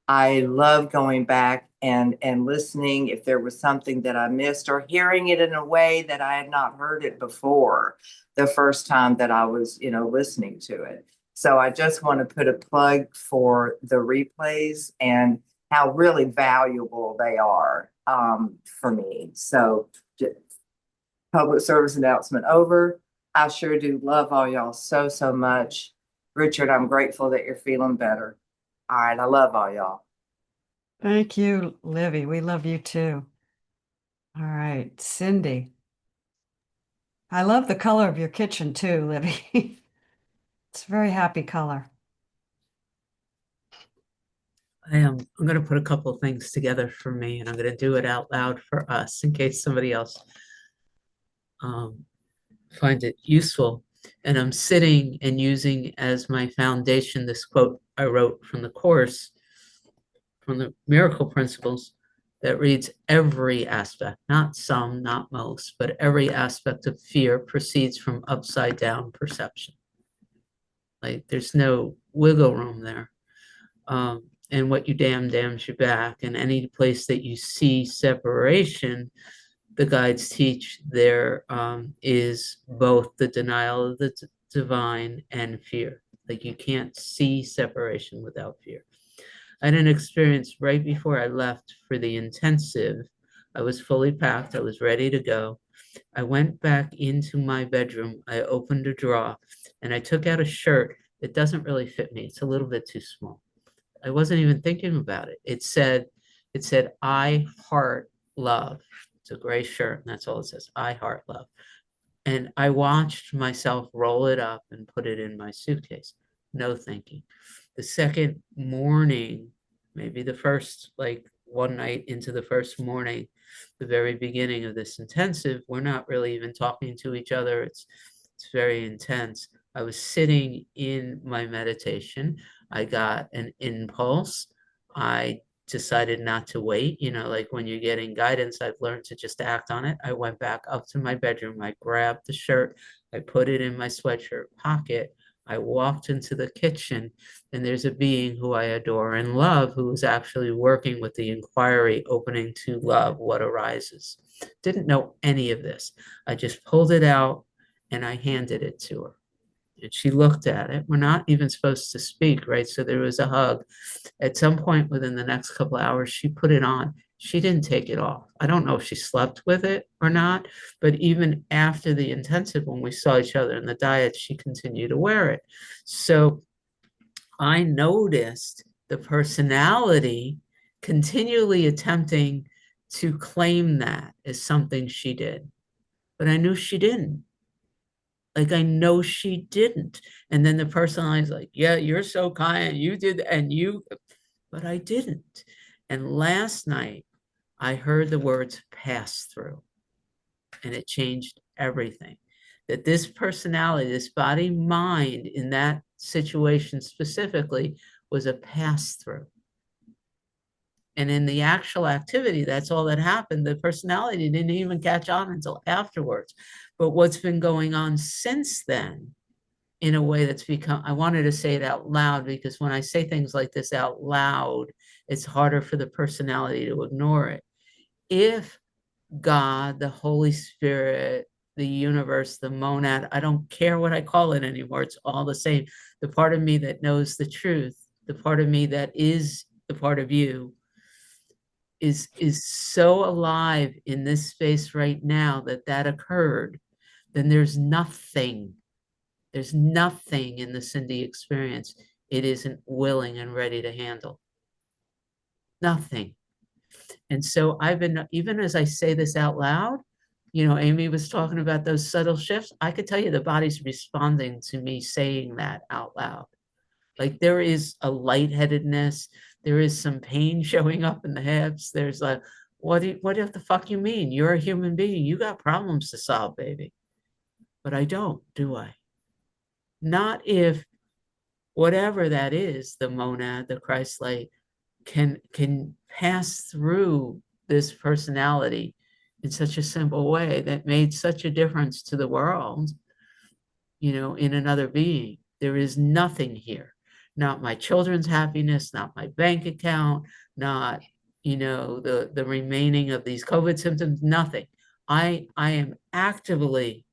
I: I love going back and listening if there was something that I missed, or hearing it in a way that I had not heard it before the first time that I was, listening to it. So I just want to put a plug for the replays and how really valuable they are for me. So public service announcement over. I sure do love all y'all so, so much. Richard, I'm grateful that you're feeling better. All right. I love all y'all.
C: Thank you, Livy. We love you too. All right, Cindy. I love the color of your kitchen too, Livy. It's a very happy color.
A: I'm going to put a couple of things together for me, and I'm going to do it out loud for us in case somebody else finds it useful. And I'm sitting and using as my foundation this quote I wrote from the Course, from the Miracle Principles, that reads, every aspect, not some, not most, but every aspect of fear proceeds from upside down perception. Like there's no wiggle room there. And what you damns you back. And any place that you see separation, the guides teach there is both the denial of the divine and fear. Like you can't see separation without fear. I had an experience right before I left for the intensive. I was fully packed. I was ready to go. I went back into my bedroom. I opened a drawer and I took out a shirt. It doesn't really fit me. It's a little bit too small. I wasn't even thinking about it. It said, I heart love. It's a gray shirt, and that's all it says. I heart love. And I watched myself roll it up and put it in my suitcase. No thinking. The second morning, maybe the first, like one night into the first morning, the very beginning of this intensive, we're not really even talking to each other. It's very intense. I was sitting in my meditation. I got an impulse. I decided not to wait. You know, like when you're getting guidance, I've learned to just act on it. I went back up to my bedroom. I grabbed the shirt. I put it in my sweatshirt pocket. I walked into the kitchen, and there's a being who I adore and love who is actually working with the inquiry, opening to love what arises. Didn't know any of this. I just pulled it out and I handed it to her. And she looked at it. We're not even supposed to speak, right? So there was a hug. At some point within the next couple of hours, she put it on. She didn't take it off. I don't know if she slept with it or not, but even after the intensive, when we saw each other in the diet, she continued to wear it. So I noticed the personality continually attempting to claim that as something she did, but I knew she didn't. Like, I know she didn't. And then the personality is like, yeah, you're so kind. You did, and you, but I didn't. And last night, I heard the words pass through, and it changed everything. That this personality, this body mind in that situation specifically was a pass through. And in the actual activity, that's all that happened. The personality didn't even catch on until afterwards. But what's been going on since then, in a way that's become, I wanted to say it out loud, because when I say things like this out loud, it's harder for the personality to ignore it. If God, the Holy Spirit, the universe, the monad, I don't care what I call it anymore, it's all the same. The part of me that knows the truth, the part of me that is the part of you, is so alive in this space right now that occurred, then there's nothing in the Cindy experience it isn't willing and ready to handle. Nothing. And so I've been, even as I say this out loud, you know, Amy was talking about those subtle shifts. I could tell you the body's responding to me saying that out loud. Like there is a lightheadedness, there is some pain showing up in the hips. There's a, what the fuck you mean? You're a human being. You got problems to solve, baby. But I don't, do I? Not if whatever that is, the monad, the Christ light, can pass through this personality in such a simple way that made such a difference to the world, you know, in another being. There is nothing here. Not my children's happiness, not my bank account, not, you know, the remaining of these COVID symptoms, nothing. I am actively,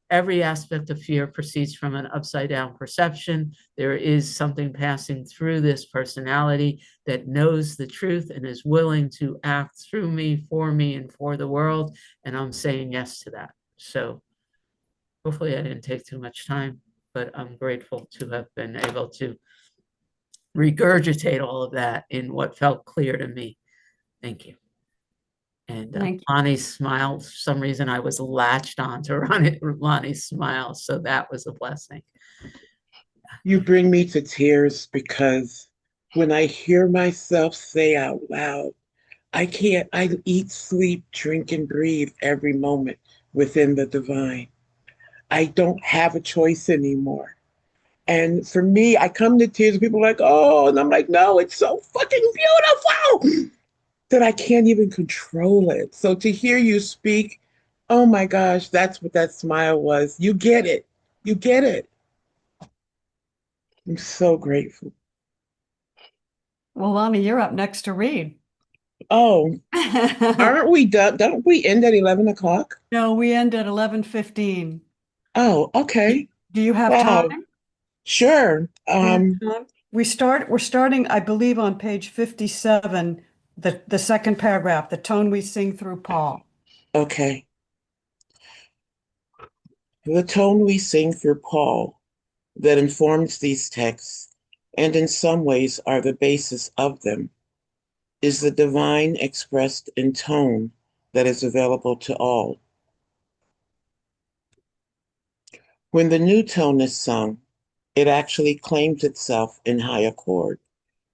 A: every aspect of fear proceeds from an upside down perception. There is something passing through this personality that knows the truth and is willing to act through me, and for the world. And I'm saying yes to that. So hopefully I didn't take too much time, but I'm grateful to have been able to regurgitate all of that in what felt clear to me. Thank you. And Lonnie's smile, for some reason I was latched on to Lonnie's smile, so that was a blessing.
E: You bring me to tears, because when I hear myself say out loud, I eat, sleep, drink, and breathe every moment within the divine. I don't have a choice anymore. And for me, I come to tears, people are like, oh, and I'm like, no, it's so fucking beautiful that I can't even control it. So to hear you speak, oh my gosh, that's what that smile was. You get it. You get it. I'm so grateful.
C: Well, Lonnie, you're up next to read.
E: Oh, aren't we done? Don't we end at 11 o'clock?
C: No, we end at 11:15.
E: Oh, okay.
C: Do you have
E: Wow.
C: time?
E: Sure.
C: We're starting, I believe, on page 57, the second paragraph, the tone we sing through Paul.
E: Okay. The tone we sing through Paul that informs these texts, and in some ways are the basis of them, is the divine expressed in tone that is available to all. When the new tone is sung, it actually claims itself in high accord,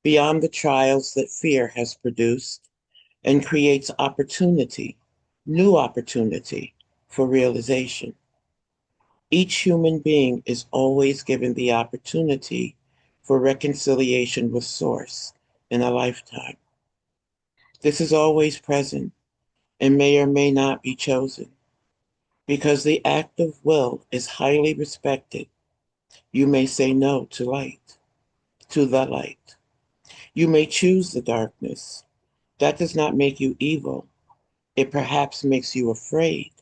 E: beyond the trials that fear has produced, and creates opportunity, new opportunity for realization. Each human being is always given the opportunity for reconciliation with Source in a lifetime. This is always present and may or may not be chosen. Because the act of will is highly respected, you may say no to light, to the light. You may choose the darkness. That does not make you evil. It perhaps makes you afraid.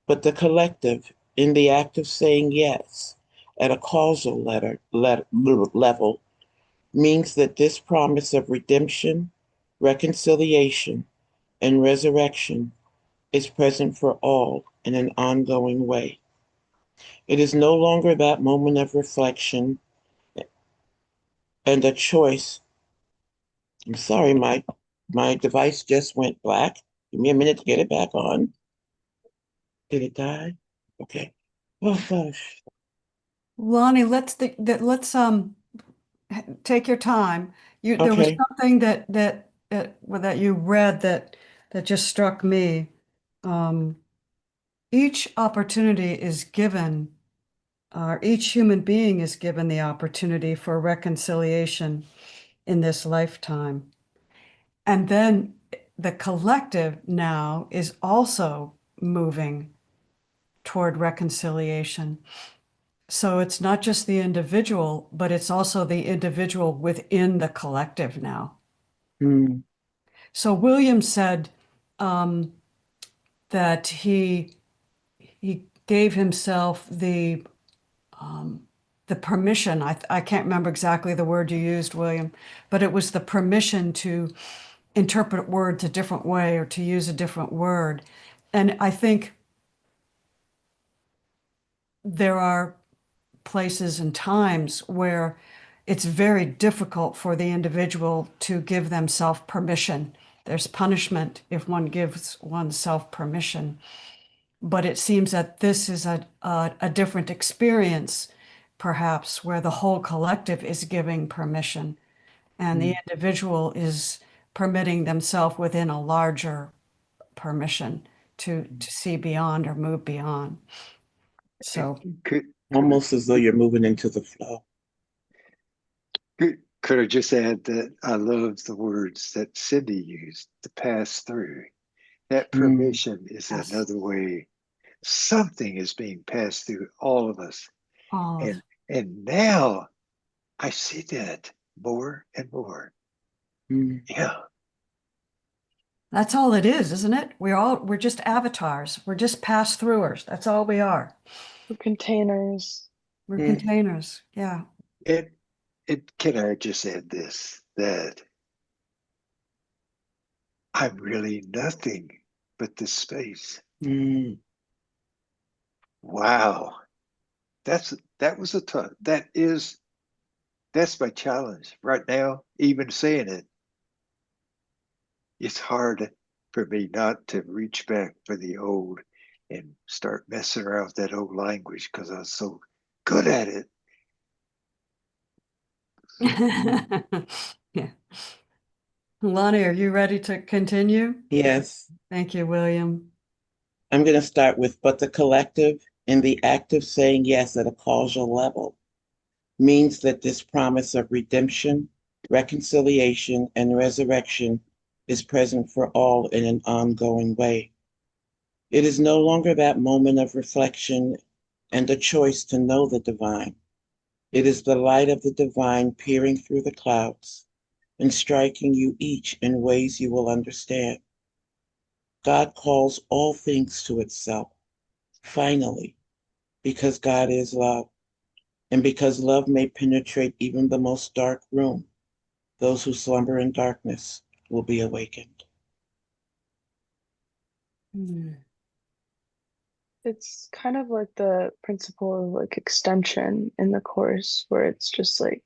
E: But the collective, in the act of saying yes at a causal level, means that this promise of redemption, reconciliation, and resurrection is present for all in an ongoing way. It is no longer that moment of reflection and a choice. I'm sorry, my device just went black. Give me a minute to get it back on. Did it die? Okay. Oh gosh.
C: Lonnie, let's take your time. There was
E: Okay.
C: something that you read that just struck me. Each opportunity is given, or each human being is given the opportunity for reconciliation in this lifetime. And then the collective now is also moving toward reconciliation. So it's not just the individual, but it's also the individual within the collective now.
E: Mm.
C: So William said that he gave himself the permission. I can't remember exactly the word you used, William, but it was the permission to interpret words a different way or to use a different word. And I think there are places and times where it's very difficult for the individual to give themselves permission. There's punishment if one gives oneself permission. But it seems that this is a different experience, perhaps, where the whole collective is giving permission and the individual is permitting themselves within a larger permission to see beyond or move beyond. So
G: Could
E: Almost as though you're moving into the flow.
G: could I just add that I love the words that Cindy used, to pass through. That permission is
C: Yes.
G: another way something is being passed through all of us.
C: all of
G: And now I see that more and more. Yeah.
C: That's all it is, isn't it? We're just avatars. We're just pass-throughers. That's all we are.
H: The containers.
C: We're containers. Yeah.
G: Can I just add this, that I'm really nothing but this space. Wow. That's my challenge right now, even saying it. It's hard for me not to reach back for the old and start messing around with that old language because I was so good at it.
C: Yeah. Lonnie, are you ready to continue?
E: Yes.
C: Thank you, William.
E: I'm going to start with, but the collective in the act of saying yes at a causal level means that this promise of redemption, reconciliation, and resurrection is present for all in an ongoing way. It is no longer that moment of reflection and a choice to know the divine. It is the light of the divine peering through the clouds and striking you each in ways you will understand. God calls all things to itself, finally, because God is love, and because love may penetrate even the most dark room, those who slumber in darkness will be awakened.
H: It's kind of like the principle of like extension in the course, where it's just like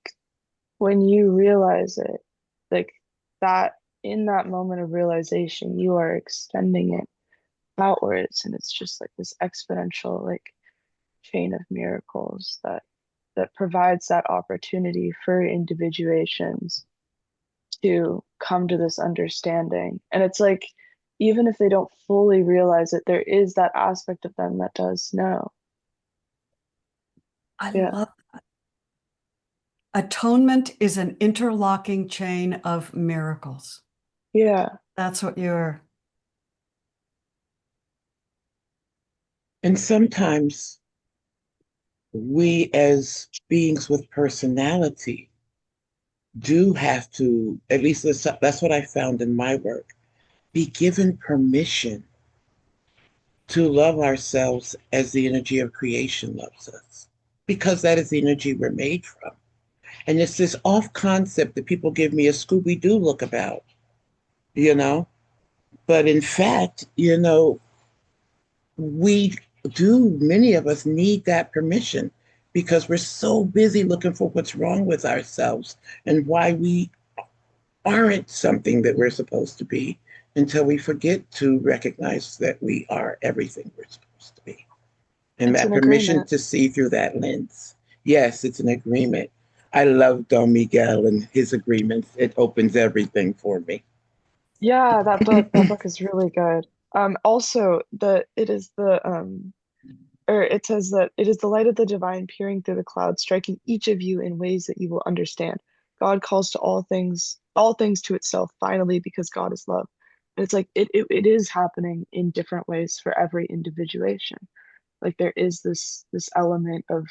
H: when you realize it, like that in that moment of realization, you are extending it outwards, and it's just like this exponential like chain of miracles that provides that opportunity for individuations to come to this understanding. And it's like, even if they don't fully realize it, there is that aspect of them that does know.
C: I
H: Yeah.
C: love that. Atonement is an interlocking chain of miracles.
H: Yeah.
C: That's what you're.
E: And sometimes we as beings with personality do have to, at least that's what I found in my work, be given permission to love ourselves as the energy of creation loves us, because that is the energy we're made from. And it's this off concept that people give me a Scooby-Doo look about, you know? But in fact, many of us need that permission because we're so busy looking for what's wrong with ourselves and why we aren't something that we're supposed to be until we forget to recognize that we are everything we're supposed to be. And
H: It's
E: that
H: an
E: permission
H: agreement.
E: to see through that lens. Yes, it's an agreement. I love Don Miguel and his agreements. It opens everything for me.
H: Yeah, that book is really good. Also it says that it is the light of the divine peering through the clouds, striking each of you in ways that you will understand. God calls to all things to itself, finally, because God is love. And it's like it is happening in different ways for every individuation. Like there is this element of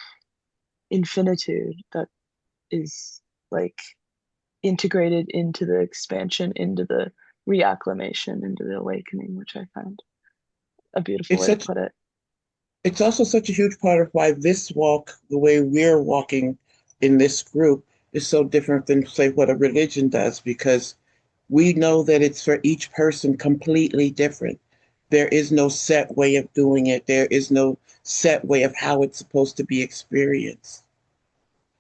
H: infinitude that is like integrated into the expansion, into the reacclimation, into the awakening, which I found a beautiful
E: It's
H: way to
E: such
H: put it.
E: it's also such a huge part of why this walk, the way we're walking in this group, is so different than, say, what a religion does, because we know that it's for each person completely different. There is no set way of doing it. There is no set way of how it's supposed to be experienced.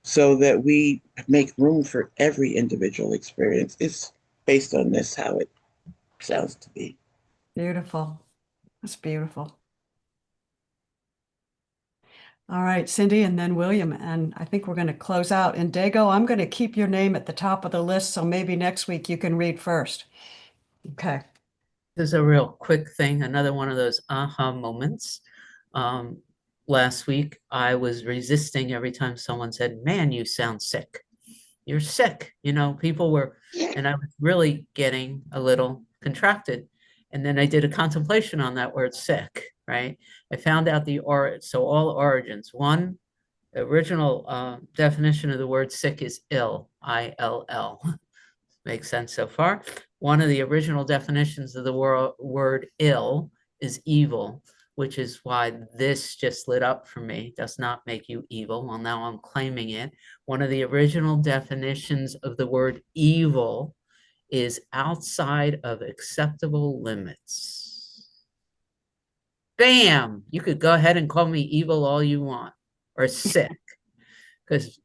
E: So that we make room for every individual experience. It's based on this, how it sounds to be.
C: Beautiful. That's beautiful. All right, Cindy, and then William. And I think we're going to close out. And Dago, I'm going to keep your name at the top of the list, so maybe next week you can read first. Okay.
A: This is a real quick thing, another one of those aha moments. Last week, I was resisting every time someone said, "Man, you sound sick. You're sick." People were, and I was really getting a little contracted. And then I did a contemplation on that word sick, right? I found out so all origins. One, the original definition of the word sick is ill, I-L-L. Makes sense so far. One of the original definitions of the word ill is evil, which is why this just lit up for me. Does not make you evil. Well, now I'm claiming it. One of the original definitions of the word evil is outside of acceptable limits. Bam! You could go ahead and call me evil all you want, or sick, because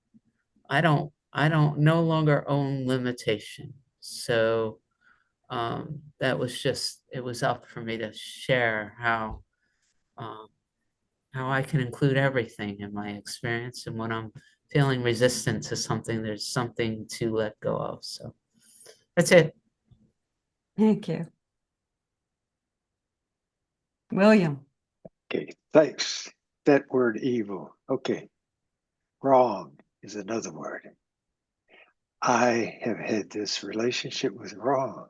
A: I don't no longer own limitation. So that was just, it was up for me to share how I can include everything in my experience. And when I'm feeling resistant to something, there's something to let go of. So that's it.
C: Thank you. William.
G: Okay, thanks. That word evil. Okay. Wrong is another word. I have had this relationship with wrong,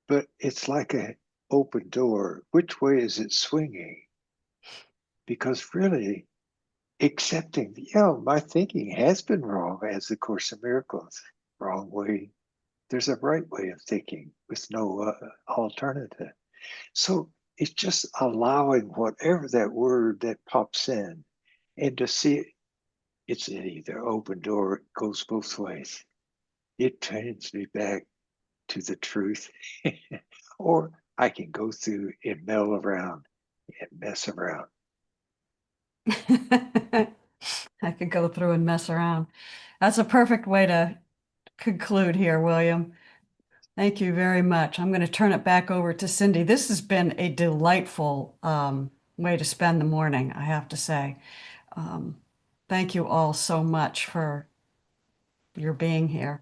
G: but it's like an open door. Which way is it swinging? Because really, accepting, my thinking has been wrong as the Course of Miracles. Wrong way. There's a right way of thinking with no alternative. So it's just allowing whatever that word that pops in and to see it. It's an either open door, it goes both ways. It turns me back to the truth, or I can go through and meld around and mess around.
C: I could go through and mess around. That's a perfect way to conclude here, William. Thank you very much. I'm going to turn it back over to Cindy. This has been a delightful way to spend the morning, I have to say. Thank you all so much for your being here.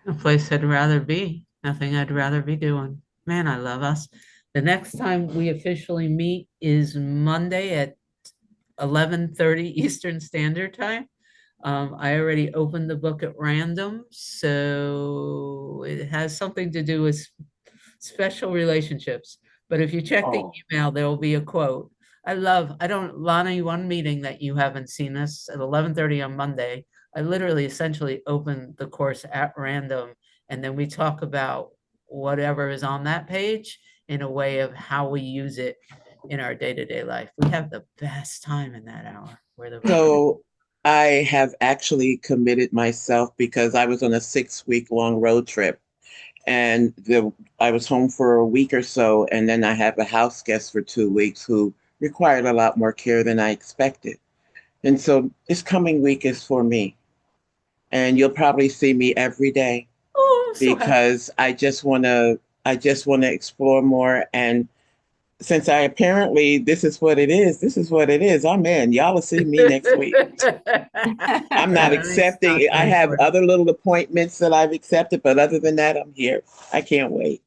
A: A place I'd rather be, nothing I'd rather be doing. Man, I love us. The next time we officially meet is Monday at 11:30 Eastern Standard Time. I already opened the book at random, so it has something to do with special relationships. But if you check the
G: Oh.
A: email, there will be a quote. Lonnie, one meeting that you haven't seen us at 11:30 on Monday, I literally essentially open the course at random, and then we talk about whatever is on that page in a way of how we use it in our day-to-day life. We have the best time in that hour.
E: So I have actually committed myself because I was on a 6-week long road trip, and I was home for a week or so, and then I have a house guest for 2 weeks who required a lot more care than I expected. And so this coming week is for me. And you'll probably see me every day
A: Oh, I'm so happy.
E: because I just want to explore more. And since I apparently this is what it is. I'm in. Y'all will see me next week. I'm not accepting. I have other little appointments that I've accepted, but other than that, I'm here. I can't wait.